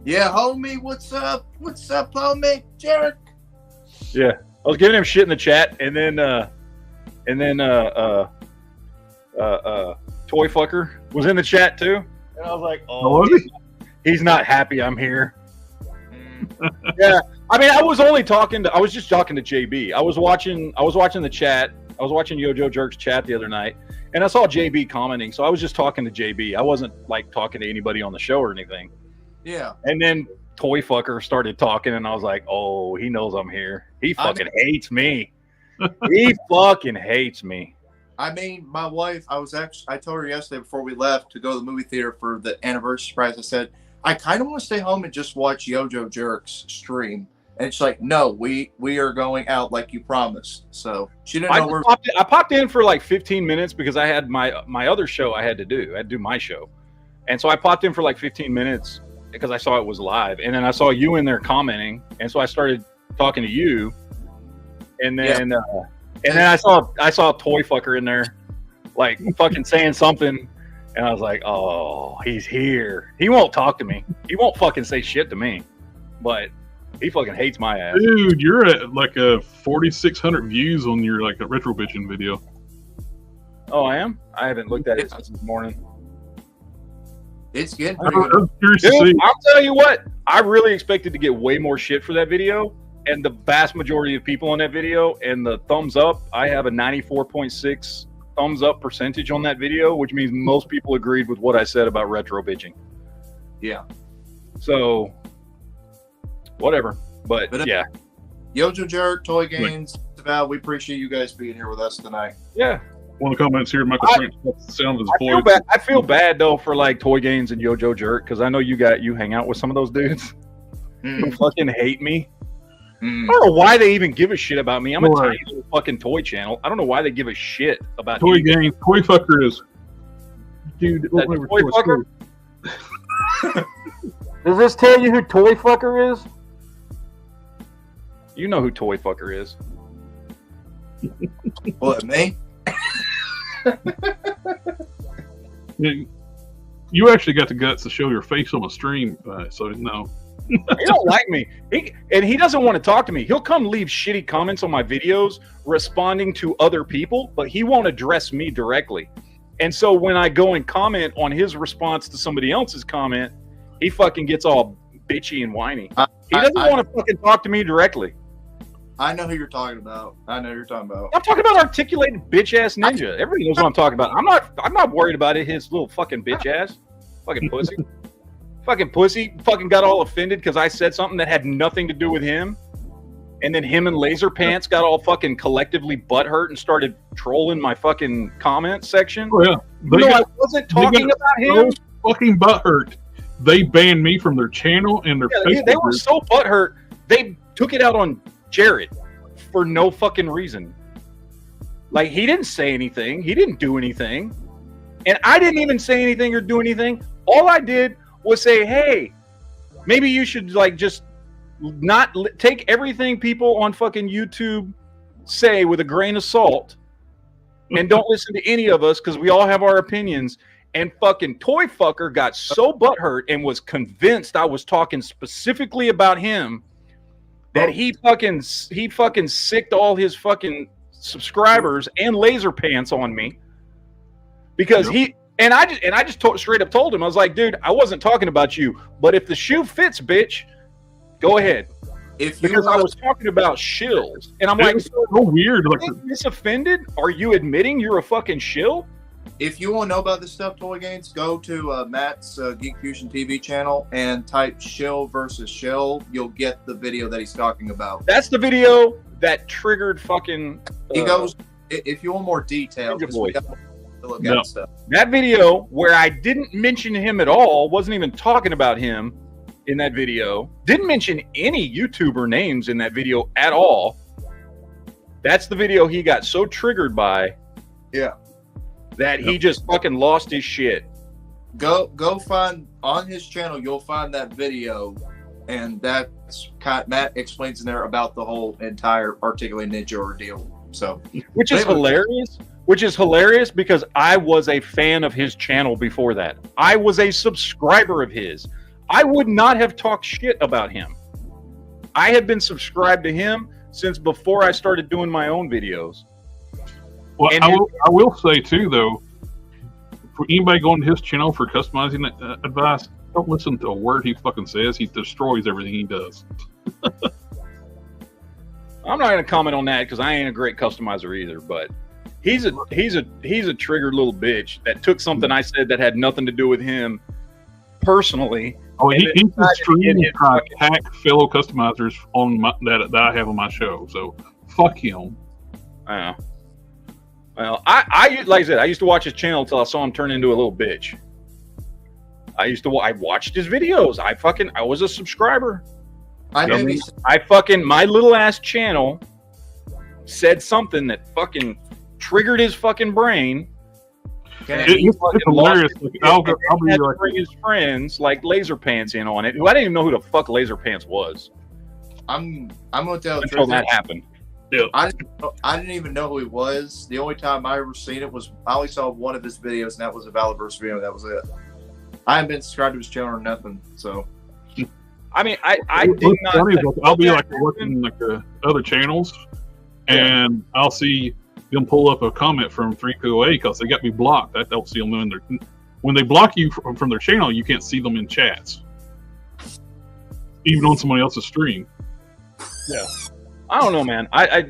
Yeah, homie, what's up? What's up, homie? Jerk. Yeah, I was giving him shit in the chat, and then Toy Fucker was in the chat too, and I was like, oh, he's not happy I'm here. Yeah, I mean, I was just talking to JB. I was watching the chat. I was watching Yojo Jerk's chat the other night, and I saw JB commenting. So I was just talking to JB. I wasn't like talking to anybody on the show or anything. Yeah. And then Toy Fucker started talking, and I was like, oh, he knows I'm here. He fucking hates me. He fucking hates me. I mean, my wife, I told her yesterday before we left to go to the movie theater for the anniversary surprise. I said, I kind of want to stay home and just watch Yojo Jerk's stream. And she's like, no, we are going out like you promised. So she didn't know I popped in for like 15 minutes because I had my other show I had to do. I had to do my show. And so I popped in for like 15 minutes because I saw it was live. And then I saw you in there commenting. And so I started talking to you. And then I saw Toy Fucker in there like fucking saying something. And I was like, oh, he's here. He won't talk to me. He won't fucking say shit to me. But he fucking hates my ass. Dude, you're at like a 4,600 views on your like a retro bitching video. Oh, I am? I haven't looked at it since this morning. It's getting I'm curious to see. I'll tell you what, I really expected to get way more shit for that video. And the vast majority of people on that video and the thumbs up, I have a 94.6 thumbs up percentage on that video, which means most people agreed with what I said about retro bitching. Yeah. So whatever, but yeah. Yojo Jerk, Toy Games, we appreciate you guys being here with us tonight. Yeah, One of the comments here, Michael French, that's the sound of his voice. I feel bad though for like Toy Gains and Yojo Jerk because I know you hang out with some of those dudes who fucking hate me. I don't know why they even give a shit about me. I'm a tiny little fucking toy channel. I don't know why they give a shit about Toy Gains. Toy fucker is, dude. Toy fucker. Does this tell you who Toy fucker is? You know who Toy fucker is. What, me? You actually got the guts to show your face on a stream, so no. He don't like me. He doesn't want to talk to me. He'll come leave shitty comments on my videos responding to other people, but he won't address me directly. And so when I go and comment on his response to somebody else's comment, he fucking gets all bitchy and whiny. He doesn't want to fucking talk to me directly. I know who you're talking about. I'm talking about articulated bitch ass ninja. Everybody knows what I'm talking about. I'm not worried about it. His little fucking bitch ass, fucking pussy, fucking pussy, fucking got all offended because I said something that had nothing to do with him, and then him and Laser Pants got all fucking collectively butthurt and started trolling my fucking comment section. Oh yeah, I wasn't talking about him. So fucking butthurt. They banned me from their channel and their Facebook. They were so butthurt. They took it out on Jared for no fucking reason. Like, he didn't say anything. He didn't do anything. And I didn't even say anything or do anything. All I did was say, hey, maybe you should like just not take everything people on fucking YouTube say with a grain of salt and don't listen to any of us because we all have our opinions. And fucking Toy Fucker got so butthurt and was convinced I was talking specifically about him that he fucking sicked all his fucking subscribers and Laser Pants on me because I just straight up told him, I was like, dude, I wasn't talking about you, but if the shoe fits, bitch, go ahead. Because I was talking about shills, and I'm like, so weird. Like, this offended? Are you admitting you're a fucking shill? If you want to know about this stuff, Toy Gains, go to Matt's GeekFusionTV channel and type shill versus shill. You'll get the video that he's talking about. That's the video that triggered fucking... he goes, if you want more details, look at stuff. That video where I didn't mention him at all, wasn't even talking about him in that video, didn't mention any YouTuber names in that video at all. That's the video he got so triggered by. Yeah. That he just fucking lost his shit. Go find on his channel. You'll find that video, and that's Matt explains in there about the whole entire Articulated Ninja ordeal. So, which is hilarious. Which is hilarious because I was a fan of his channel before that. I was a subscriber of his. I would not have talked shit about him. I had been subscribed to him since before I started doing my own videos. Well, I will say too, though, for anybody going to his channel for customizing advice, don't listen to a word he fucking says. He destroys everything he does. I'm not going to comment on that because I ain't a great customizer either. But he's a triggered little bitch that took something I said that had nothing to do with him personally. Oh, he's extremely trying to attack fellow customizers on that I have on my show. So fuck him. I know. Well, I like I said, I used to watch his channel until I saw him turn into a little bitch. I watched his videos. I was a subscriber. My little ass channel said something that fucking triggered his fucking brain. It's hilarious. I'll be like, bring his friends like Laser Pants in on it. Who I didn't even know who the fuck Laser Pants was. I'm gonna tell the until that happened. Yeah. I didn't even know who he was. The only time I ever seen it was I only saw one of his videos, and that was a Valiverse video. That was it. I haven't been subscribed to his channel or nothing. So, I mean, I did not. I'll be like watching like other channels, and I'll see them pull up a comment from 3QA because they got me blocked. I don't see them in their. When they block you from their channel, you can't see them in chats, even on somebody else's stream. Yeah. I don't know, man. I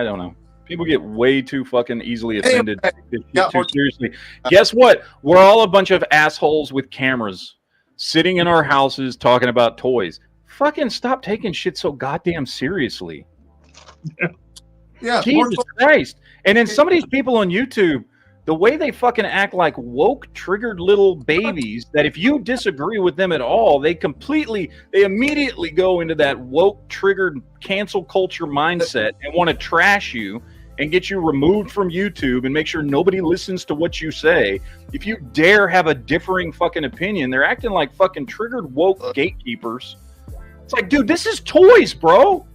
don't know. People get way too fucking easily offended too seriously. Guess what? We're all a bunch of assholes with cameras sitting in our houses talking about toys. Fucking stop taking shit so goddamn seriously. Yeah. Jesus Christ. And then some of these people on YouTube, the way they fucking act like woke triggered little babies, that if you disagree with them at all, they immediately go into that woke triggered cancel culture mindset and want to trash you and get you removed from YouTube and make sure nobody listens to what you say. If you dare have a differing fucking opinion, they're acting like fucking triggered woke gatekeepers. It's like, dude, this is toys, bro.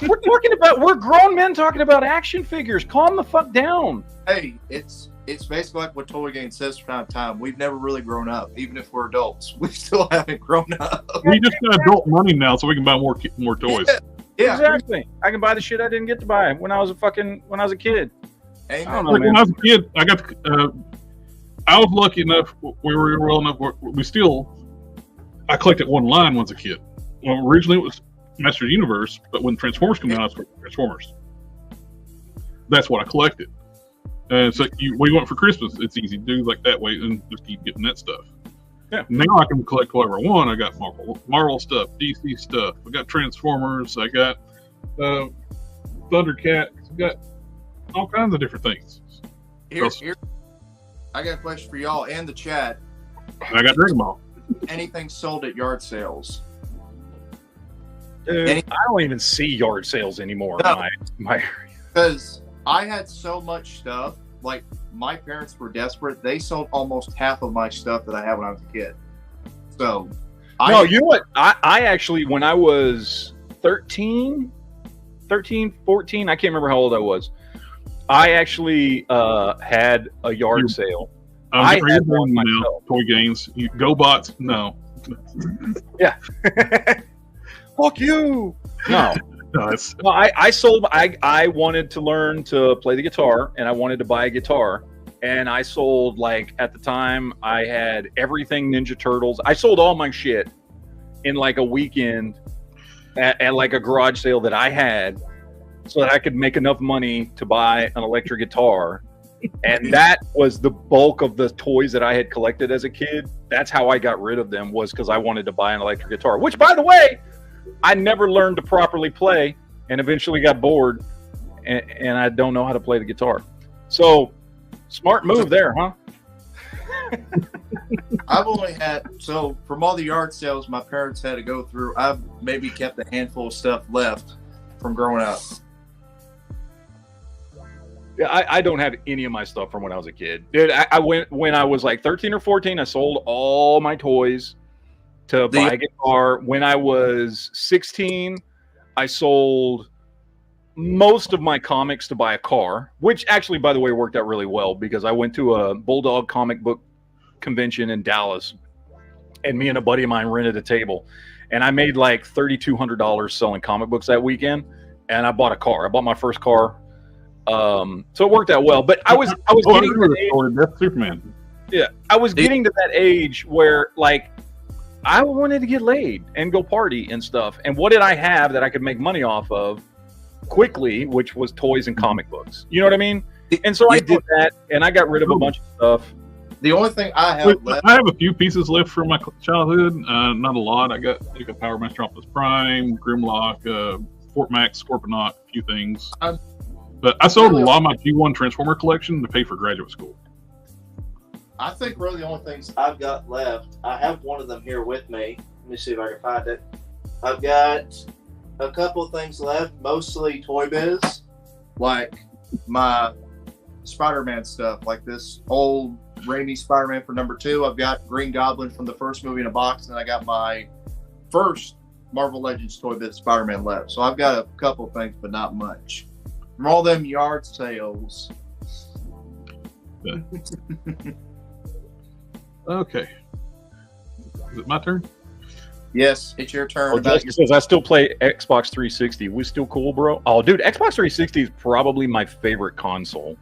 We're grown men talking about action figures. Calm the fuck down. Hey, it's basically like what Toy Gang says from time to time. We've never really grown up, even if we're adults. We still haven't grown up. We just got adult money now, so we can buy more toys. Yeah, exactly. I can buy the shit I didn't get to buy when I was a kid. Amen. I don't know, Like man. when I was a kid, I was lucky enough. We were well enough. I collected one line once a kid. Well, originally it was Master Universe, but when Transformers came out, I was collecting Transformers. That's what I collected. So we went for Christmas. It's easy to do like that way, and just keep getting that stuff. Yeah. Now I can collect whatever I want. I got Marvel stuff, DC stuff. I got Transformers. I got Thundercats. I got all kinds of different things. Here, I got a question for y'all and the chat. I got Dragon Ball. Anything sold at yard sales? Dude, I don't even see yard sales anymore. No. In my area. Because I had so much stuff. Like, my parents were desperate. They sold almost half of my stuff that I had when I was a kid. So, you know what? I actually, when I was 13, 14, I can't remember how old I was. I actually had a yard sale. I had one myself. Toy Games. GoBots? No. Yeah. Fuck you. No. No, I sold. I wanted to learn to play the guitar, and I wanted to buy a guitar. And I sold, like, at the time, I had everything Ninja Turtles. I sold all my shit in like a weekend at like a garage sale that I had, so that I could make enough money to buy an electric guitar. And that was the bulk of the toys that I had collected as a kid. That's how I got rid of them, was because I wanted to buy an electric guitar, which, by the way, I never learned to properly play, and eventually got bored, and I don't know how to play the guitar. So, smart move there, huh? I've only had, so from all the yard sales my parents had to go through, I've maybe kept a handful of stuff left from growing up. Yeah, I don't have any of my stuff from when I was a kid. Dude, I went, when I was like 13 or 14, I sold all my toys to buy a guitar. When I was 16, I sold most of my comics to buy a car, which actually, by the way, worked out really well, because I went to a Bulldog comic book convention in Dallas, and me and a buddy of mine rented a table, and I made like $3,200 selling comic books that weekend, and I bought a car. I bought my first car. So it worked out well, but I was getting to the age, that's Superman. Yeah, I was getting to that age where, like, I wanted to get laid and go party and stuff. And what did I have that I could make money off of quickly, which was toys and comic books? You know what I mean? And so I did that, and I got rid of a bunch of stuff. The only thing I have left, I have a few pieces left from my childhood. Not a lot. I got like a Power Master Optimus Prime, Grimlock, Fort Max, Scorponok, a few things. But I sold a lot of my G1 Transformer collection to pay for graduate school. I think really the only things I've got left, I have one of them here with me. Let me see if I can find it. I've got a couple of things left, mostly Toy Biz, like my Spider-Man stuff, like this old Raimi Spider-Man for '2. I've got Green Goblin from the first movie in a box, and I got my first Marvel Legends Toy Biz Spider-Man left. So I've got a couple of things, but not much. From all them yard sales. Yeah. Okay. Is it my turn? Yes, it's your turn. Oh, Jessica says, I still play Xbox 360. We still cool, bro? Oh, dude, Xbox 360 is probably my favorite console.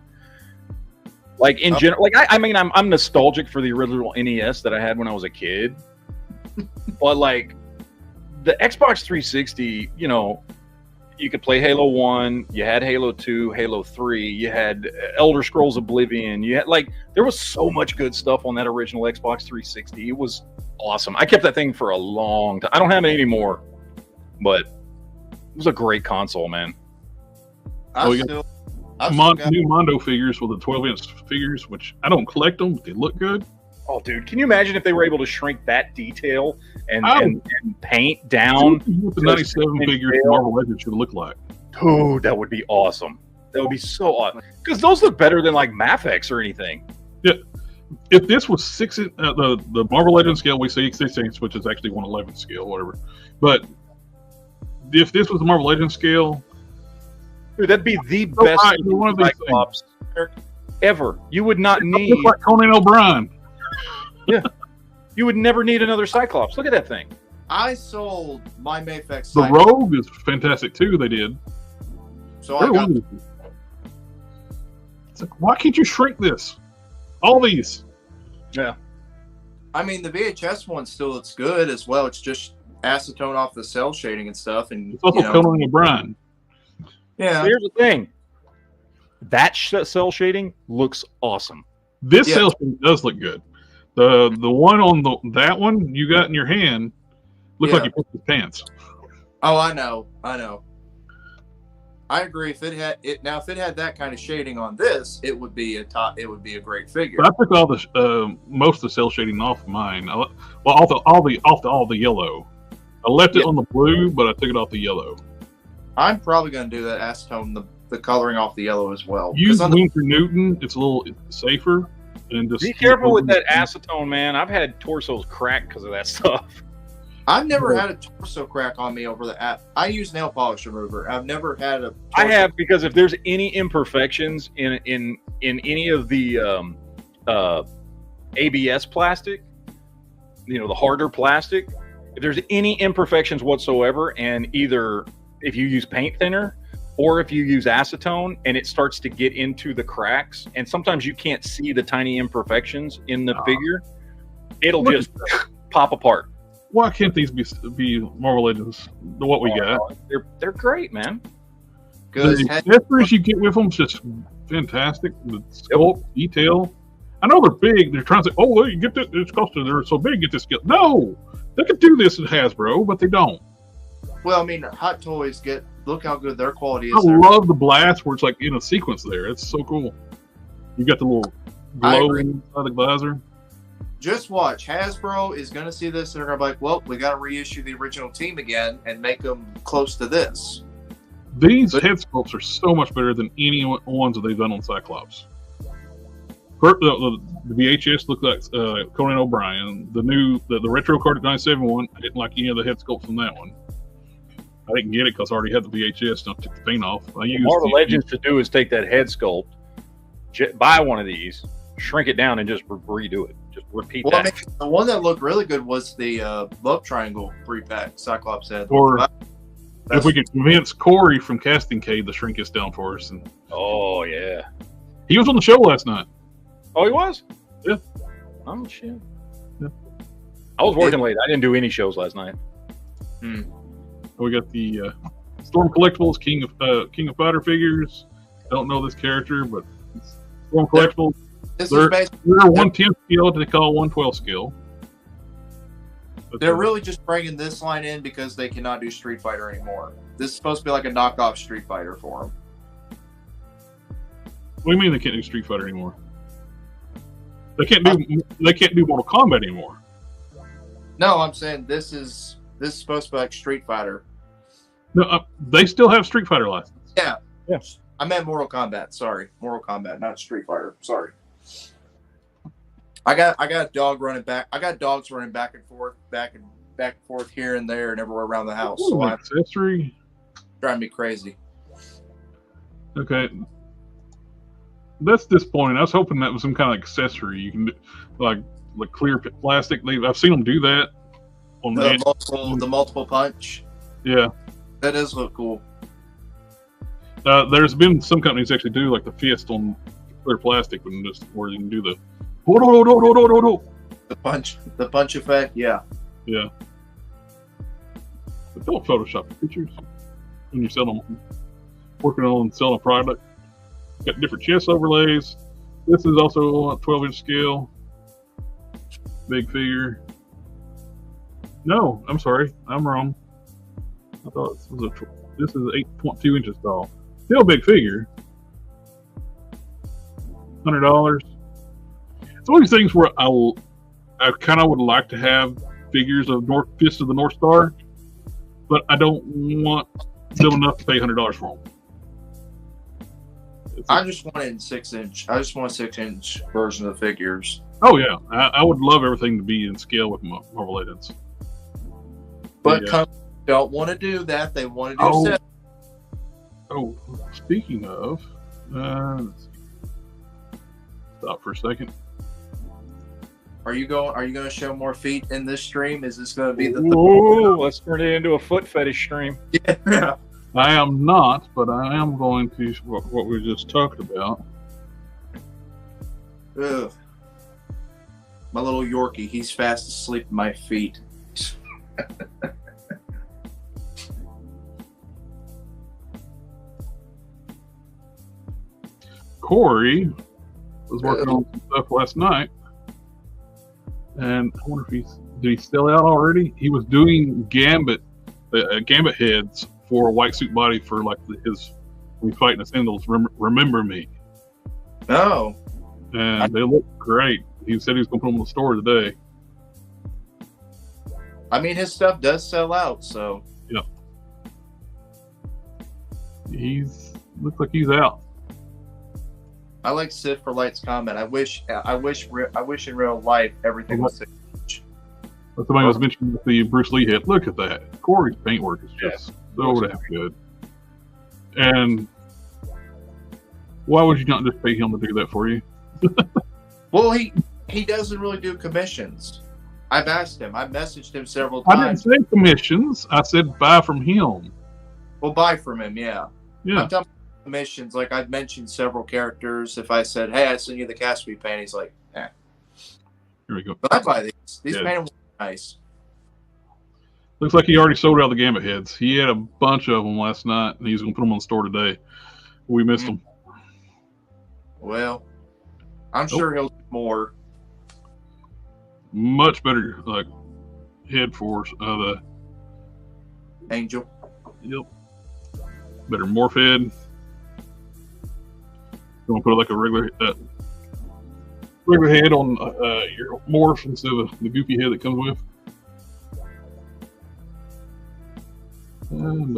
Like, in general, like, I mean, I'm nostalgic for the original NES that I had when I was a kid. But, like, the Xbox 360, you know, you could play Halo 1, you had Halo 2, Halo 3, you had Elder Scrolls Oblivion, you had, like, there was so much good stuff on that original Xbox 360. It was awesome. I kept that thing for a long time. I don't have it anymore, but it was a great console, man. I new Mondo figures with the 12-inch figures, which I don't collect them, but they look good. Oh, dude, can you imagine if they were able to shrink that detail and paint down what the 97 figures from Marvel Legends should look like? Dude, that would be awesome. That would be so awesome. Because those look better than like Mafex or anything. Yeah. If this was the Marvel Legends scale, we say 6/16, which is actually 1/11 scale, whatever. But if this was the Marvel Legends scale, dude, that'd be the best one of these Cyclops ever. You would not need look like Conan O'Brien. Yeah, you would never need another Cyclops. Look at that thing. I sold my Mafex. The Rogue is fantastic too. They did. So I got. It's like, why can't you shrink this? All these. Yeah. I mean, the VHS one still looks good as well. It's just acetone off the cell shading and stuff, and it's also Conan O'Brien. Yeah. Here's the thing. That cell shading looks awesome. This cell shading does look good. The one on that one you got in your hand looks like you put his pants. Oh, I know. I agree. If it had that kind of shading on this, it would be a great figure. But I took all the most of the cell shading off of mine. All the yellow. I left it on the blue, but I took it off the yellow. I'm probably going to do that acetone, the coloring off the yellow as well. Use Winter Newton. It's a little safer. And just be careful with that acetone, man. I've had torsos crack because of that stuff. I've never had a torso crack on me over the app. I use nail polish remover. I've never had a. I have, because if there's any imperfections in any of the ABS plastic, the harder plastic, if there's any imperfections whatsoever, and either if you use paint thinner or if you use acetone and it starts to get into the cracks, and sometimes you can't see the tiny imperfections in the figure, it'll just pop apart. Why can't these be Marvel Legends? What we got? They're great, man. The accessories you get with them is just fantastic. The sculpt, detail. I know they're big. They're trying to say, "Oh, you get this. It's costing. They're so big. Get this skill." No, they could do this at Hasbro, but they don't. Well, I mean, Hot Toys look how good their quality is. I love the blast where it's like in a sequence there. It's so cool. You got the little glow inside the geyser. Just watch. Hasbro is going to see this and they're going to be like, well, we got to reissue the original team again and make them close to this. These head sculpts are so much better than any ones that they've done on Cyclops. The VHS looked like Conan O'Brien. The retro card 97 one, I didn't like any of the head sculpts on that one. I didn't get it because I already had the VHS and I took the paint off. Marvel Legends to do is take that head sculpt, buy one of these, shrink it down, and just redo it. Just repeat that. I mean, the one that looked really good was the Love Triangle 3-pack Cyclops head. Or if we could convince Corey from Casting Cave to shrink this down for us. Oh, yeah. He was on the show last night. Oh, he was? Yeah. Oh, shit. Yeah. I was working late. I didn't do any shows last night. We got the Storm Collectibles King of Fighter figures. Don't know this character, but Storm Collectibles. They're 1/10 scale. They call 1/12 scale. But they're really just bringing this line in because they cannot do Street Fighter anymore. This is supposed to be like a knockoff Street Fighter for them. What do you mean they can't do Street Fighter anymore? They can't do Mortal Kombat anymore. No, I'm saying this is supposed to be like Street Fighter. No, they still have Street Fighter license. Yeah. Yes. I meant Mortal Kombat. Sorry, Mortal Kombat, not Street Fighter. Sorry. I got a dog running back. I got dogs running back and forth here and there and everywhere around the house. So accessory driving me crazy. Okay. That's disappointing. I was hoping that was some kind of accessory you can do, like clear plastic. I've seen them do that on the multiple punch. Yeah, that does look cool. There's been some companies actually do like the fist on clear plastic, and just where you can do the the punch effect. Yeah. But don't Photoshop the pictures when you sell them. Working on selling a product. Got different chest overlays. This is also on a 12-inch scale. Big figure. No, I'm sorry. I'm wrong. I thought this is 8.2 inches tall. Still a big figure. $100. It's one of these things where I kind of would like to have figures of Fist of the North Star, but I don't want them enough to pay $100 for them. I just want it in 6-inch. I just want a 6-inch version of the figures. Oh yeah, I would love everything to be in scale with Marvel Legends. But don't want to do that. They want to do set. Oh, speaking of, let's see. Stop for a second. Are you going to show more feet in this stream? Is this going to be the? Ooh, let's turn it into a foot fetish stream. Yeah. I am not, but I am going to what we just talked about. Ugh. My little Yorkie, he's fast asleep at my feet. Corey was working on some stuff last night, and I wonder if did he sell out already? He was doing gambit heads for a white suit body for like his when fighting the Sandals. Remember me? Oh, and they look great. He said he was going to put them in the store today. I mean, his stuff does sell out, so yeah. Looks like he's out. I like Sid for Light's comment. I wish in real life everything was 6-inch. But somebody was mentioning the Bruce Lee head. Look at that. Corey's paintwork is just so damn good. And why would you not just pay him to do that for you? Well, he doesn't really do commissions. I've asked him. I've messaged him several times. I didn't say commissions. I said buy from him. Well, buy from him, yeah. Yeah. I'm talking about commissions. Like, I've mentioned several characters. If I said, hey, I send you the Caspi paint, he's like, eh. Here we go. But I buy these. These paintings are nice. Looks like he already sold out the Gambit heads. He had a bunch of them last night, and he's going to put them on the store today. We missed them. Well, I'm sure he'll do more. Much better, like, head force of the Angel. Yep. Better morph head. You want to put like a regular head on your morph instead of the goofy head that comes with. And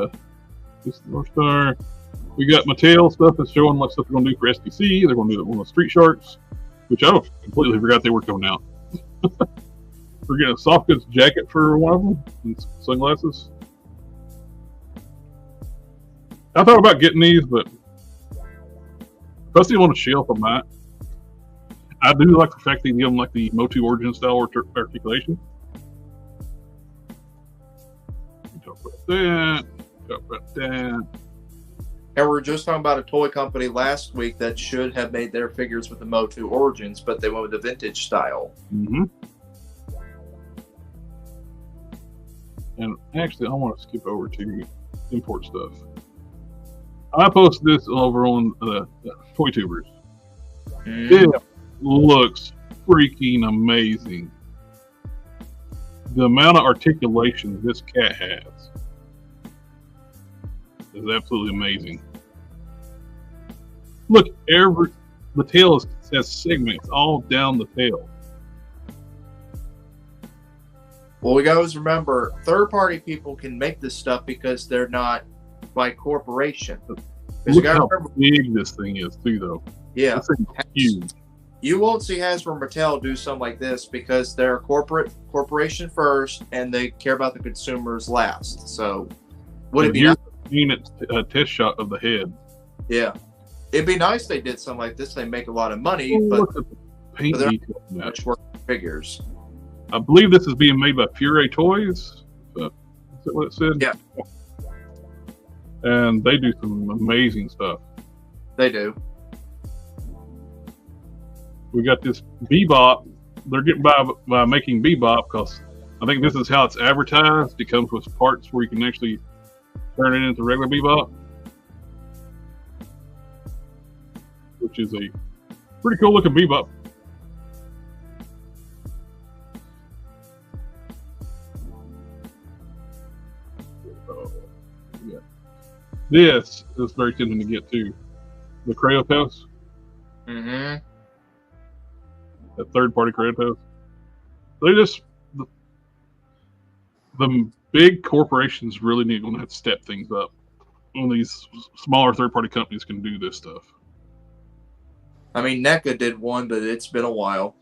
this is North Star. We got Mattel stuff that's showing like stuff they're going to do for SDC. They're going to do one of the Street Sharks, which I completely forgot they were coming out. We're getting a soft goods jacket for one of them and sunglasses. I thought about getting these, but if I see them on a shelf, I might. I do like the fact that you give them like the Motu Origin style articulation. Talk about that. Talk about that. And we were just talking about a toy company last week that should have made their figures with the Motu Origins, but they went with the vintage style. Mm-hmm. And actually, I want to skip over to import stuff. I posted this over on the Toy Tubers. It looks freaking amazing. The amount of articulation this cat has is absolutely amazing. Look, the tail has segments all down the tail. Well, we always remember, third-party people can make this stuff because they're not by corporation. Look how big this thing is, too, though. Yeah. This thing's huge. You won't see Hasbro and Mattel do something like this because they're a corporation first, and they care about the consumers last. So, would it be nice? A test shot of the head. Yeah. It'd be nice they did something like this. They make a lot of money, but they're much work figures. I believe this is being made by Pure Toys. Is that what it said? Yeah. And they do some amazing stuff. They do. We got this Bebop. They're getting by making Bebop because I think this is how it's advertised. It comes with parts where you can actually turn it into regular Bebop, which is a pretty cool looking Bebop. This is very tempting to get too. The Kratos House. Mm-hmm. that third-party Kratos. They just the big corporations really need to have to step things up when these smaller third-party companies can do this stuff. I mean, NECA did one, but it's been a while.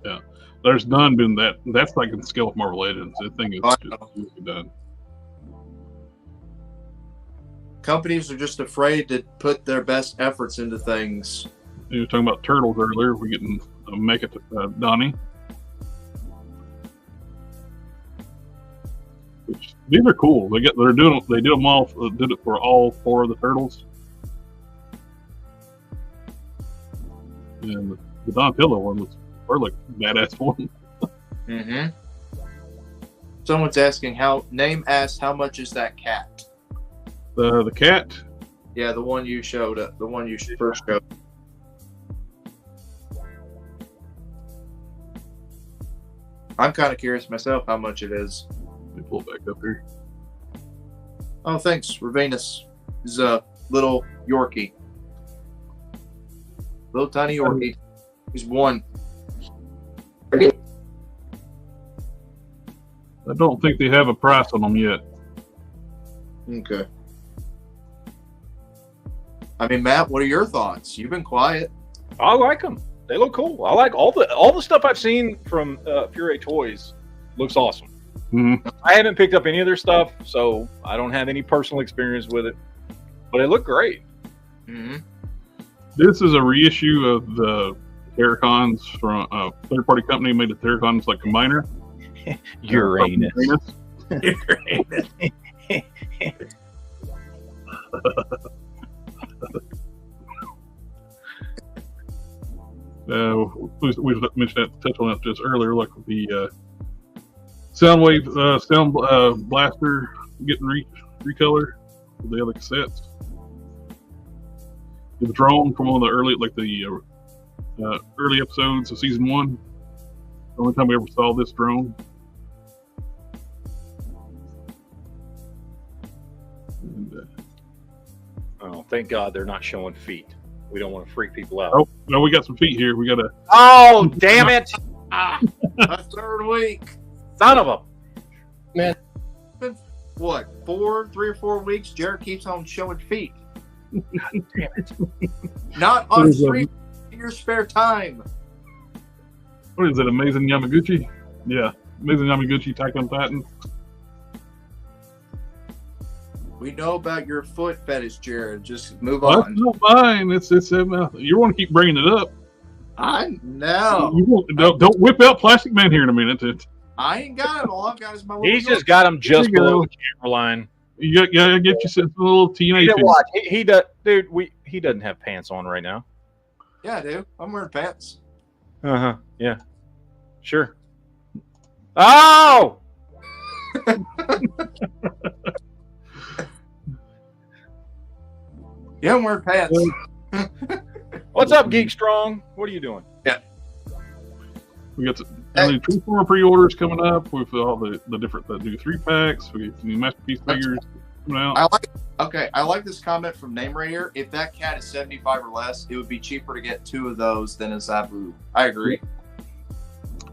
Yeah, there's none been that. That's like in the scale of Marvel Legends. That thing is just really done. Companies are just afraid to put their best efforts into things. You were talking about turtles earlier. We're getting a Mecha Donnie. These are cool. They do them all. Did it for all 4 of the turtles. And the Donatello one was like badass one. Mm-hmm. Someone's asking Name asked how much is that cat? The cat. Yeah, the one you showed. The one you first showed. I'm kind of curious myself how much it is. Let me pull it back up here. Oh, thanks, Ravenus. He's a little Yorkie. Little tiny Yorkie. He's 1. I don't think they have a price on them yet. Okay. I mean, Matt, what are your thoughts? You've been quiet. I like them. They look cool. I like all the stuff I've seen from Fury Toys. Looks awesome. Mm-hmm. I haven't picked up any of their stuff, so I don't have any personal experience with it. But it looked great. Mm-hmm. This is a reissue of the Terracons from a third-party company made the Terracons like Combiner. Uranus. Uranus. We mentioned that, touch on that just earlier, like the Soundwave sound blaster getting recolor with the other cassettes. The drone from one of the early, early episodes of season 1. The only time we ever saw this drone. And, oh, thank God they're not showing feet. We don't want to freak people out. oh, no, we got some feet here. We got a. Oh, damn it! A third week. Son of a Man. What? 3 or 4 weeks? Jared keeps on showing feet. God damn it! Not on stream in your spare time. What is it? Amazing Yamaguchi? Yeah, Amazing Yamaguchi Tycoon Titan. We know about your foot fetish, Jared. Just move Well, on. that's not mine. It's you want to keep bringing it up. I know. Don't whip out Plastic Man here in a minute. I ain't got him. All I've got is my little. He's just got him just There you below go. the camera line. You gotta get you some little TNA. You know figures. what? He does, dude. He doesn't have pants on right now. Yeah, I do. I'm wearing pants. Yeah. Sure. Oh! Yeah, I'm wearing pants. What's up, Geek Strong? What are you doing? We got the Transformer pre-orders coming up with all the different new 3-packs. We got new Masterpiece figures coming out. I like this comment from Name Raider. If that cat is 75 or less, it would be cheaper to get 2 of those than a Zabu. I agree.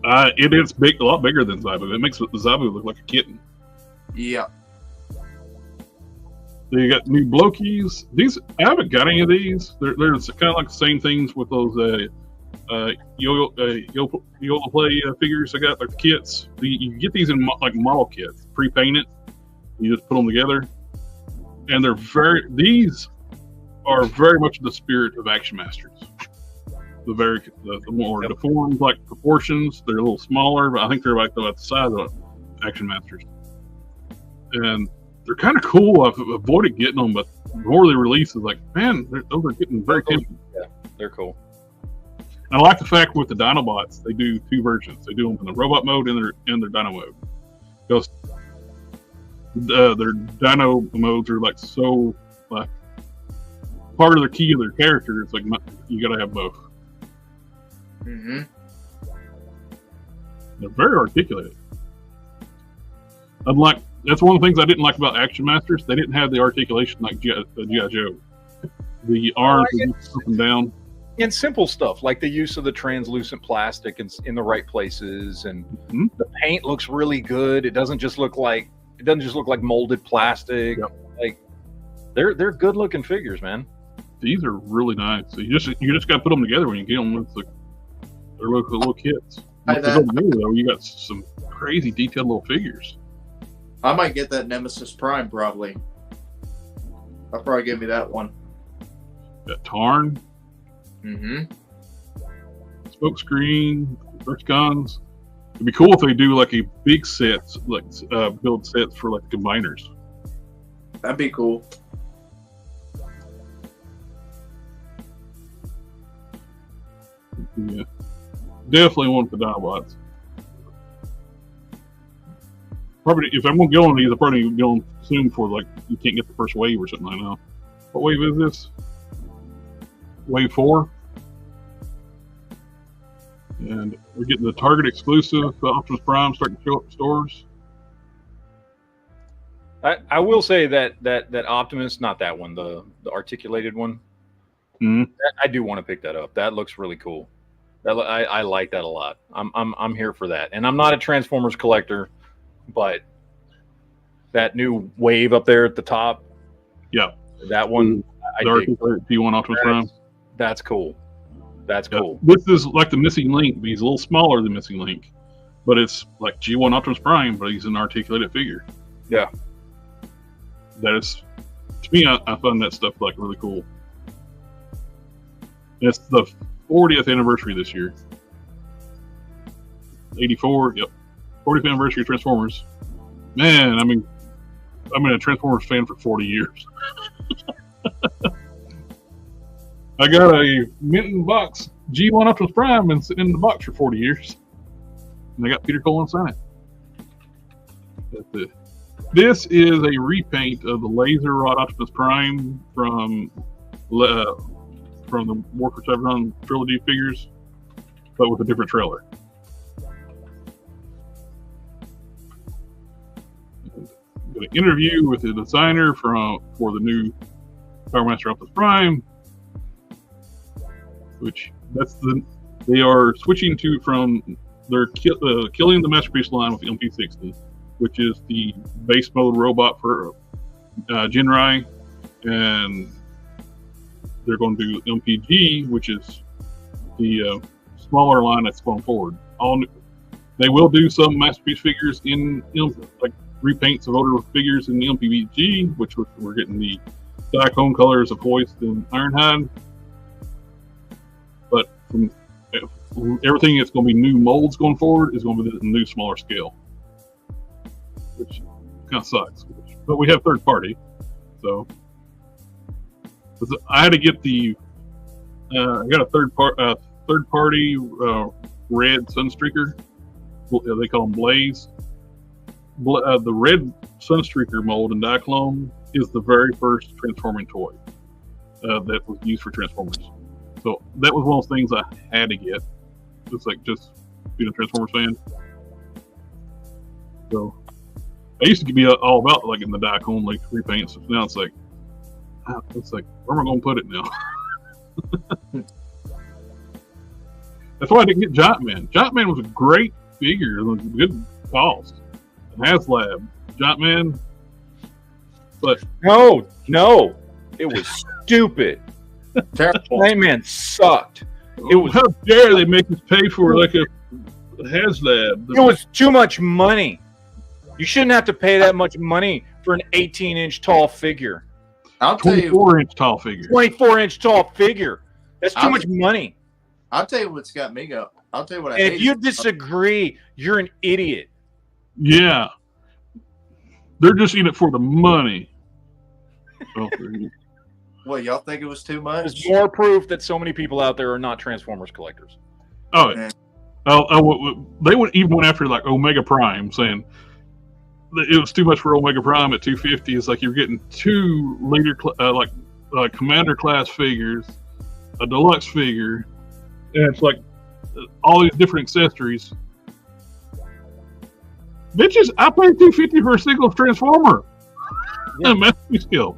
It is big, a lot bigger than Zabu. It makes the Zabu look like a kitten. Yeah. So you got new Blokies. These I haven't got any of these. They're kind of like the same things with those Yola Play figures. I got like the kits. You get these in like model kits, pre-painted. You just put them together, and these are very much the spirit of Action Masters. The more deformed like proportions. They're a little smaller, but I think they're like about the size of Action Masters, and they're kind of cool. I've avoided getting them, but the more they release, is like, man, those are getting very tempting. Yeah, they're cool. I like the fact with the Dinobots, they do 2 versions. They do them in the robot mode and their Dino mode. Because their Dino modes are like so like part of the key of their character. It's like you gotta have both. Mm-hmm. They're very articulated. That's one of the things I didn't like about Action Masters. They didn't have the articulation like G.I. Joe. The arms would go up and down. And simple stuff like the use of the translucent plastic in the right places, and the paint looks really good. It doesn't just look like molded plastic. Yep. Like they're good looking figures, man. These are really nice. So you just got to put them together when you get them. It's like they're little kits. Though, you got some crazy detailed little figures. I might get that Nemesis Prime probably. I'll probably give me that one. Got Tarn. Smoke screen, first guns. It'd be cool if they do like a big sets, like build sets for like the combiners. That'd be cool. Yeah, definitely want the Dinobots. Probably, if I'm gonna go on these, I'm probably going soon for like you can't get the first wave or something. I know. What wave is this? Wave 4. And we're getting the Target exclusive Optimus Prime starting to show up in stores. I will say that Optimus, not that one, the articulated one. I do want to pick that up. That looks really cool. I like that a lot. I'm here for that. And I'm not a Transformers collector, but that new wave up there at the top. Yeah. That one. P1 Optimus Prime. That's cool. That's cool. This is like the Missing Link, but he's a little smaller than Missing Link. But it's like G1 Optimus Prime, but he's an articulated figure. Yeah. That is, to me, I find that stuff like really cool. It's the 40th anniversary this year. 84, yep. 40th anniversary of Transformers. Man, I mean, I've been a Transformers fan for 40 years. I got a mint in the box G1 Optimus Prime and sitting in the box for 40 years. And I got Peter Cole inside. That's it. This is a repaint of the Laser Rod Optimus Prime from the War for Cybertron trilogy figures, but with a different trailer. Got an interview with the designer for the new Power Master Optimus Prime, which they are switching from they're killing the Masterpiece line with the MP60, which is the base mode robot for Jinrai, and they're going to do MPG, which is the smaller line that's going forward. They will do some Masterpiece figures in like repaints of older figures in the MPG, which we're getting the Diaclone colors of Hoist and Ironhide. But from everything that's going to be new molds going forward is going to be the new smaller scale, which kind of sucks. But we have third party, so I had to get I got a third party red Sunstreaker. They call them Blaze. The red Sunstreaker mold in Diaclone is the very first transforming toy that was used for Transformers. So that was one of those things I had to get. Just being a Transformers fan. So I used to be all about like in the Diaclone like repaints. Now it's like where am I going to put it now? That's why I didn't get Giant Man. Giant Man was a great figure. It was a good cost. HasLab, Giant Man. But no, it was stupid. Terrible. Giant Man sucked. It was, how dare they make us pay for like a HasLab? It was too much money. You shouldn't have to pay that much money for an 18-inch tall figure. I'll tell you, 24-inch tall figure. 24-inch tall figure. That's too much money. I'll tell you what's got me go. I'll tell you what I And hate. if you disagree, you're an idiot. Yeah. They're just in it for the money. What, y'all think it was too much? There's more proof that so many people out there are not Transformers collectors. Oh, they even went after like Omega Prime, saying that it was too much for Omega Prime at $250. It's like you're getting two later Commander class figures, a deluxe figure, and it's like all these different accessories. Bitches, I paid $250 for a single Transformer. Yeah. Masterpiece scale.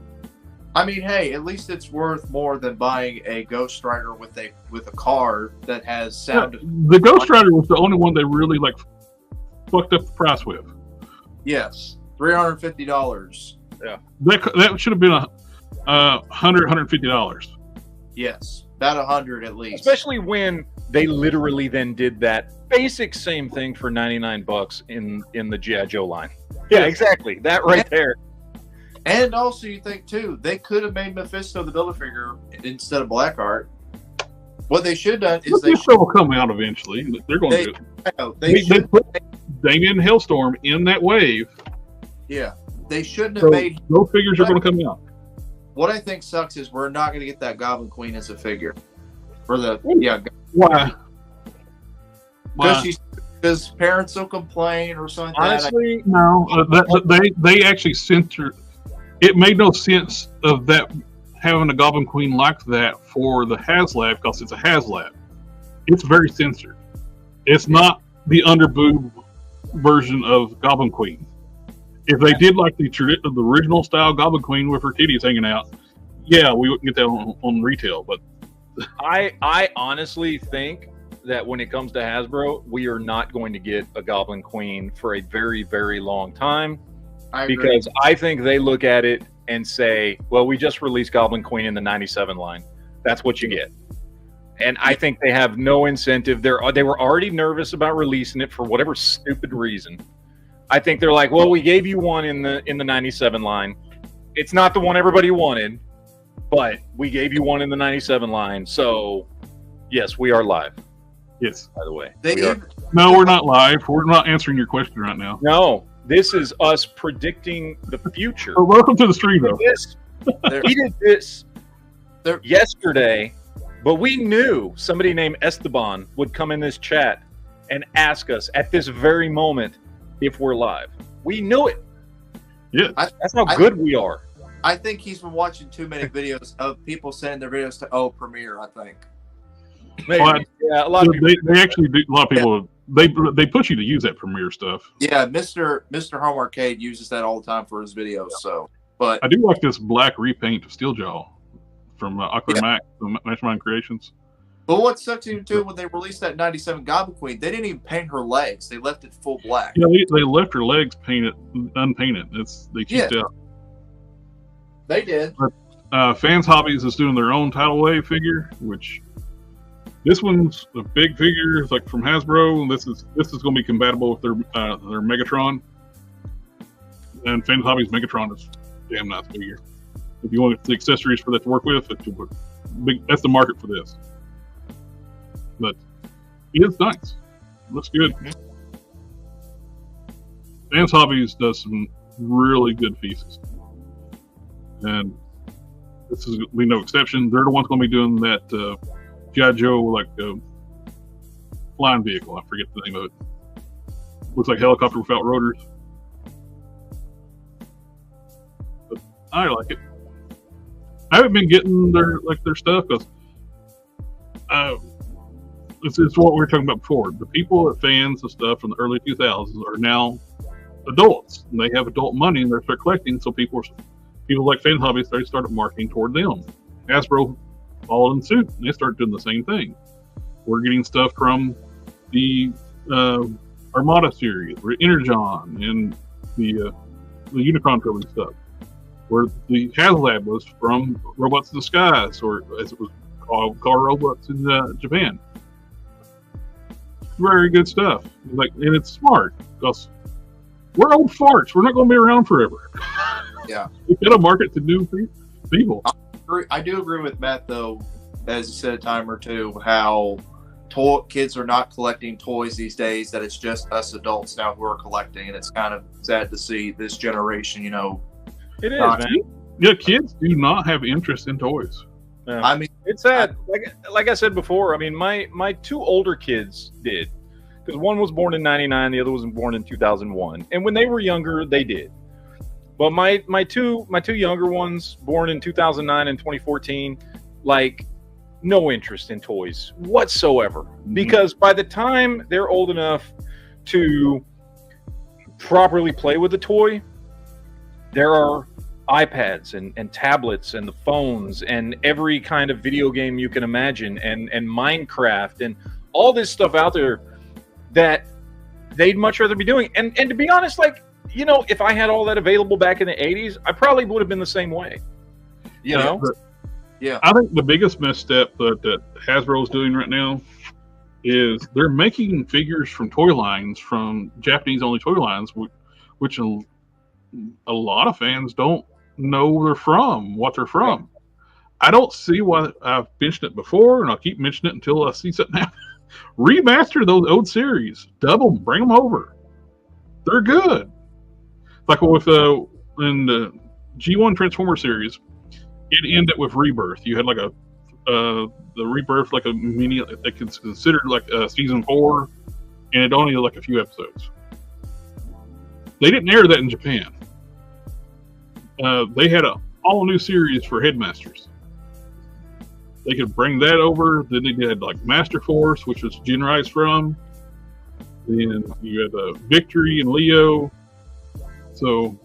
I mean, hey, at least it's worth more than buying a Ghost Rider with a car that has sound. The Ghost Rider was the only one they really like fucked up the price with. Yes, $350. Yeah, that should have been $150. Yes, about 100 at least. especially when they literally then did that basic same thing for $99 in the G.I. Joe line. Yeah, exactly. That right there. And also, you think too, they could have made Mephisto the Build-A-Figure instead of Blackheart. What they should have done is they will come out eventually. They're going to do it. They put Damien Hailstorm in that wave. Yeah, they shouldn't have made. Those figures are going to come out. What I think sucks is we're not going to get that Goblin Queen as a figure. For the Why? Because parents will complain or something. Honestly, no. They actually censored. It made no sense of that having a Goblin Queen like that for the HasLab because it's a HasLab. It's very censored. It's not the underboob version of Goblin Queen. If they did like the original style Goblin Queen with her titties hanging out, yeah, we wouldn't get that on retail. But I honestly think that when it comes to Hasbro, we are not going to get a Goblin Queen for a very, very long time. Because I think they look at it and say, well, we just released Goblin Queen in the 97 line. That's what you get. And I think they have no incentive. They were already nervous about releasing it for whatever stupid reason. I think they're like, well, we gave you one in the 97 line. It's not the one everybody wanted, but we gave you one in the 97 line. So, yes, we are live. Yes. By the way. No, we're not live. We're not answering your question right now. No. This is us predicting the future. Well, welcome to the stream, though. We did this yesterday, but we knew somebody named Esteban would come in this chat and ask us at this very moment if we're live. We knew it. Yeah. That's how good we are. I think he's been watching too many videos of people sending their videos to Premiere, I think. Maybe. Yeah, a lot of people. They actually do. A lot of people. Yeah. They push you to use that Premiere stuff. Yeah, Mr. Home Arcade uses that all the time for his videos. Yeah. So, but I do like this black repaint of Steeljaw from Ocular Max, from Mastermind Creations. But what sucks even too, when they released that 97 Goblin Queen, they didn't even paint her legs. They left it full black. Yeah, they left her legs unpainted. They cheaped out. They did. But, Fans Hobbies is doing their own tidal wave figure, which. This one's a big figure. It's like from Hasbro. This is going to be compatible with their Megatron. And Fans Hobbies Megatron is a damn nice figure. If you want the accessories for that to work with, that's the market for this. But it's nice. Looks good. Fans Hobbies does some really good pieces, and this is going to be no exception. They're the ones going to be doing that. G.I. Joe, like flying vehicle. I forget the name of it. Looks like a helicopter without rotors. But I like it. I haven't been getting their stuff because it's what we were talking about before. The people that fans of stuff from the early 2000s are now adults. And they have adult money and they're collecting. So people like Fan Hobbies, they started marketing toward them. Hasbro followed in suit, and they started doing the same thing. We're getting stuff from the Armada series, or Energon, and the Unicron Trilogy stuff. Where the HasLab was from Robots in Disguise, or as it was called Robots in Japan. Very good stuff. And it's smart because we're old farts. We're not going to be around forever. Yeah, we got to market to new people. I do agree with Matt, though, as he said a time or two, how kids are not collecting toys these days, that it's just us adults now who are collecting, and it's kind of sad to see this generation, It is, man. Yeah, kids do not have interest in toys. Yeah. I mean, it's sad. Like I said before, I mean, my two older kids did. Because one was born in 99, the other was born in 2001. And when they were younger, they did. But my two younger ones, born in 2009 and 2014, like no interest in toys whatsoever. Because by the time they're old enough to properly play with a toy, there are iPads and tablets and the phones and every kind of video game you can imagine and Minecraft and all this stuff out there that they'd much rather be doing. And to be honest, like, you know, if I had all that available back in the 80s, I probably would have been the same way. You know? Yeah. I think the biggest misstep that Hasbro is doing right now is they're making figures from toy lines, from Japanese-only toy lines, which a lot of fans don't know what they're from. I don't see why. I've mentioned it before, and I'll keep mentioning it until I see something happen. Remaster those old series, dub them, bring them over. They're good. Like with in the G1 Transformer series, it ended with Rebirth. You had like the Rebirth, like a mini. They considered like season 4, and it only had like a few episodes. They didn't air that in Japan. They had an all new series for Headmasters. They could bring that over. Then they had like Master Force, which was Jinrai's from. Then you had Victory and Leo. So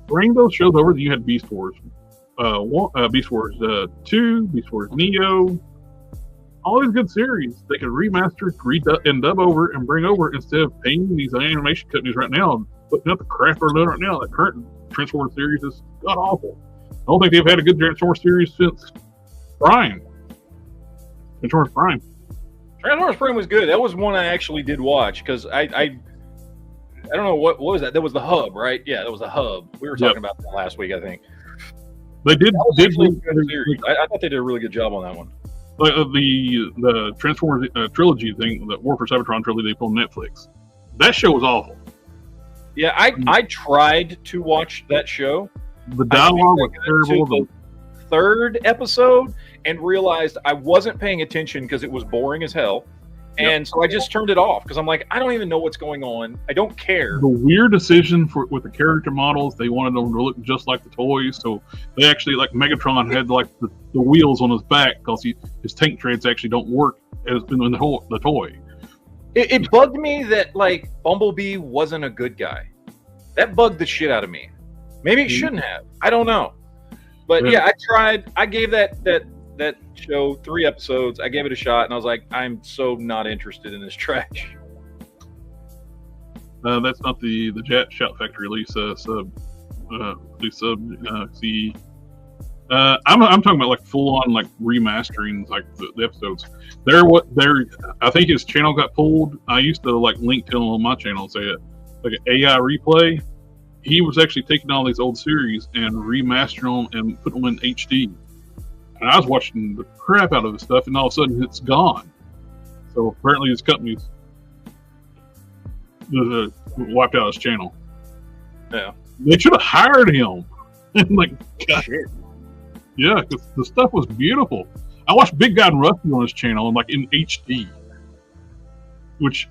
bring those shows over. Then you had Beast Wars, Beast Wars 2, Beast Wars Neo. All these good series they could remaster, and dub over, and bring over instead of paying these animation companies right now, putting up the crap they're doing right now. That current Transformers series is god awful. I don't think they've had a good Transformers series since Prime. Transformers Prime. Transformers Prime was good. That was one I actually did watch because I don't know what was that. That was the hub, right? Yeah, that was the hub. We were talking about that last week, I think. They did. I thought they did a really good job on that one. The Transformers trilogy thing, the War for Cybertron trilogy they put on Netflix. That show was awful. Yeah, I tried to watch that show. The dialogue was terrible. The third episode and realized I wasn't paying attention because it was boring as hell. And so I just turned it off because I'm like, I don't even know what's going on. I don't care. The weird decision with the character models, they wanted them to look just like the toys. So they actually, like Megatron had like the wheels on his back because his tank treads actually don't work as in the toy. It bugged me that like Bumblebee wasn't a good guy. That bugged the shit out of me. Maybe it shouldn't have. I don't know. But yeah, I tried. I gave that show 3 episodes. I gave it a shot, and I was like, I'm so not interested in this trash. That's not the Shout Factory Lisa sub. See, I'm talking about like full on like remastering like the episodes. I think his channel got pulled. I used to like link to him on my channel and say it like an AI replay. He was actually taking all these old series and remastering them and putting them in HD. And I was watching the crap out of this stuff, and all of a sudden it's gone. So apparently his company's wiped out his channel. Yeah, they should have hired him. Like, God. Yeah, because the stuff was beautiful. I watched Big Guy and Rusty on his channel, and like in HD, which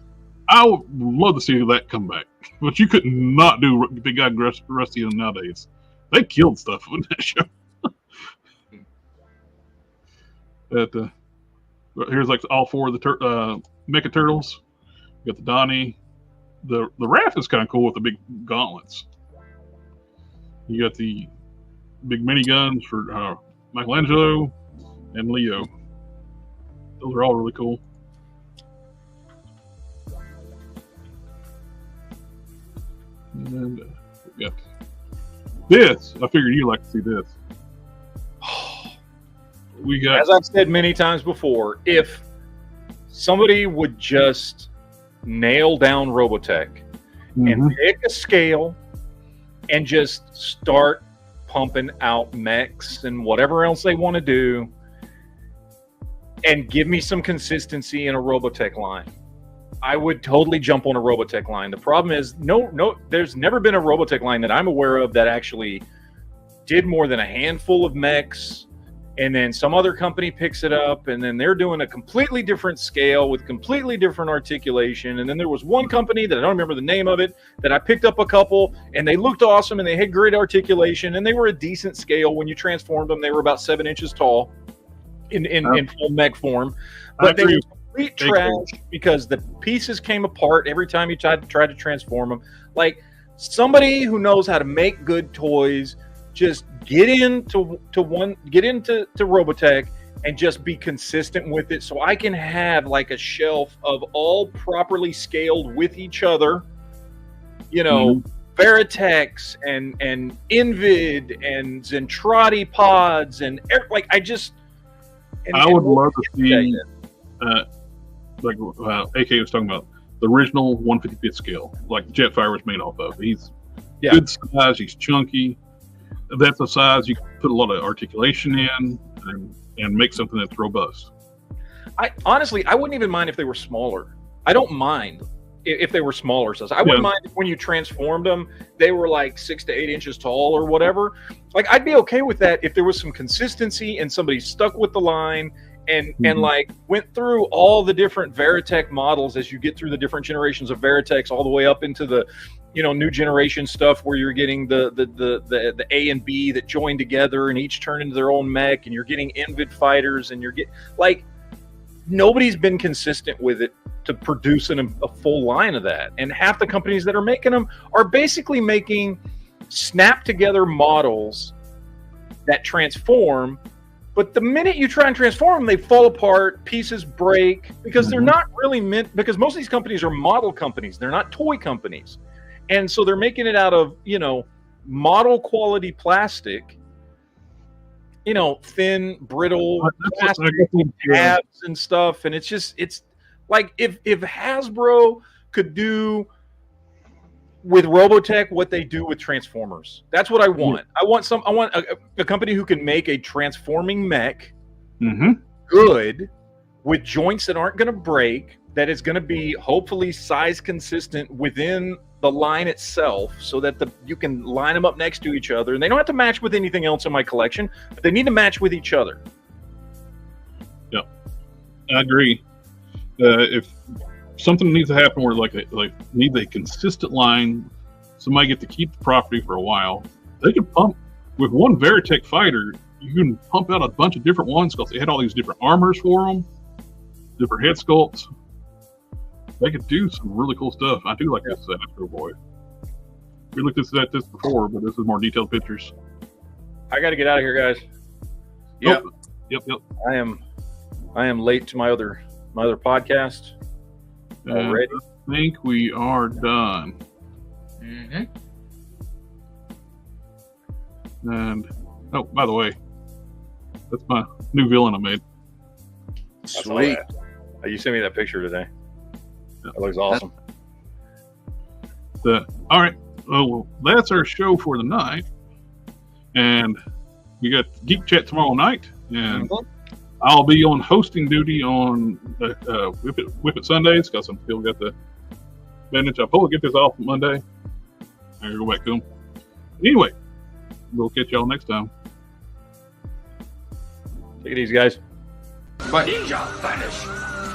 I would love to see that come back. But you could not do Big Guy and Rusty nowadays. They killed stuff with that show. Here's like all 4 of the Mecha Turtles. You got the Donnie. The Raph is kind of cool with the big gauntlets. You got the big miniguns for Michelangelo and Leo. Those are all really cool. And we got this. I figured you'd like to see this. We got, as I've said many times before, if somebody would just nail down Robotech and pick a scale and just start pumping out mechs and whatever else they want to do and give me some consistency in a Robotech line, I would totally jump on a Robotech line. The problem is, no, there's never been a Robotech line that I'm aware of that actually did more than a handful of mechs, and then some other company picks it up, and then they're doing a completely different scale with completely different articulation. And then there was one company that I don't remember the name of it that I picked up a couple, and they looked awesome, and they had great articulation, and they were a decent scale. When you transformed them, they were about 7 inches tall in full mech form. But they were complete trash because the pieces came apart every time you tried to transform them. Like, somebody who knows how to make good toys just get into Robotech and just be consistent with it, so I can have like a shelf of all properly scaled with each other, you know, Veritex and Invid and Zentradi pods and like I would love to see like AK was talking about the original 155th scale, like Jetfire was made off of. He's good size, he's chunky. That's the size you can put a lot of articulation in and make something that's robust. I honestly wouldn't even mind if they were smaller. I don't mind if they were smaller size. I wouldn't mind if when you transformed them, they were like 6 to 8 inches tall or whatever. Like I'd be okay with that if there was some consistency and somebody stuck with the line and like went through all the different Veritech models as you get through the different generations of Veritex all the way up into the, you know, new generation stuff where you're getting the A and B that join together and each turn into their own mech, and you're getting Invid fighters, and you're getting like nobody's been consistent with it to produce a full line of that. And half the companies that are making them are basically making snap together models that transform. But the minute you try and transform them, they fall apart, pieces break, because they're not really meant, because most of these companies are model companies. They're not toy companies. And so they're making it out of, you know, model quality plastic, you know, thin, brittle plastic tabs and stuff. And it's like if Hasbro could do with Robotech what they do with Transformers, that's what I want. I want a company who can make a transforming mech good with joints that aren't going to break, that is going to be hopefully size consistent within the line itself, so that you can line them up next to each other, and they don't have to match with anything else in my collection, but they need to match with each other. Yeah, I agree. If something needs to happen where needs a consistent line, somebody get to keep the property for a while, they can pump with one Veritech fighter. You can pump out a bunch of different ones because they had all these different armors for them, different head sculpts. They could do some really cool stuff. I do like this Astro Boy. We looked at this before, but this is more detailed pictures. I got to get out of here, guys. Yep. I am late to my other podcast already. I think we are done. And by the way, that's my new villain I made. Sweet. You sent me that picture today. That looks awesome. All right. Well, that's our show for the night. And we got Geek Chat tomorrow night. And I'll be on hosting duty on Whip It Sundays because I'm still got the bandage. I'll probably get this off Monday. I gotta go back to them. Anyway, we'll catch y'all next time. Take it easy, guys. Bye. Ninja vanish.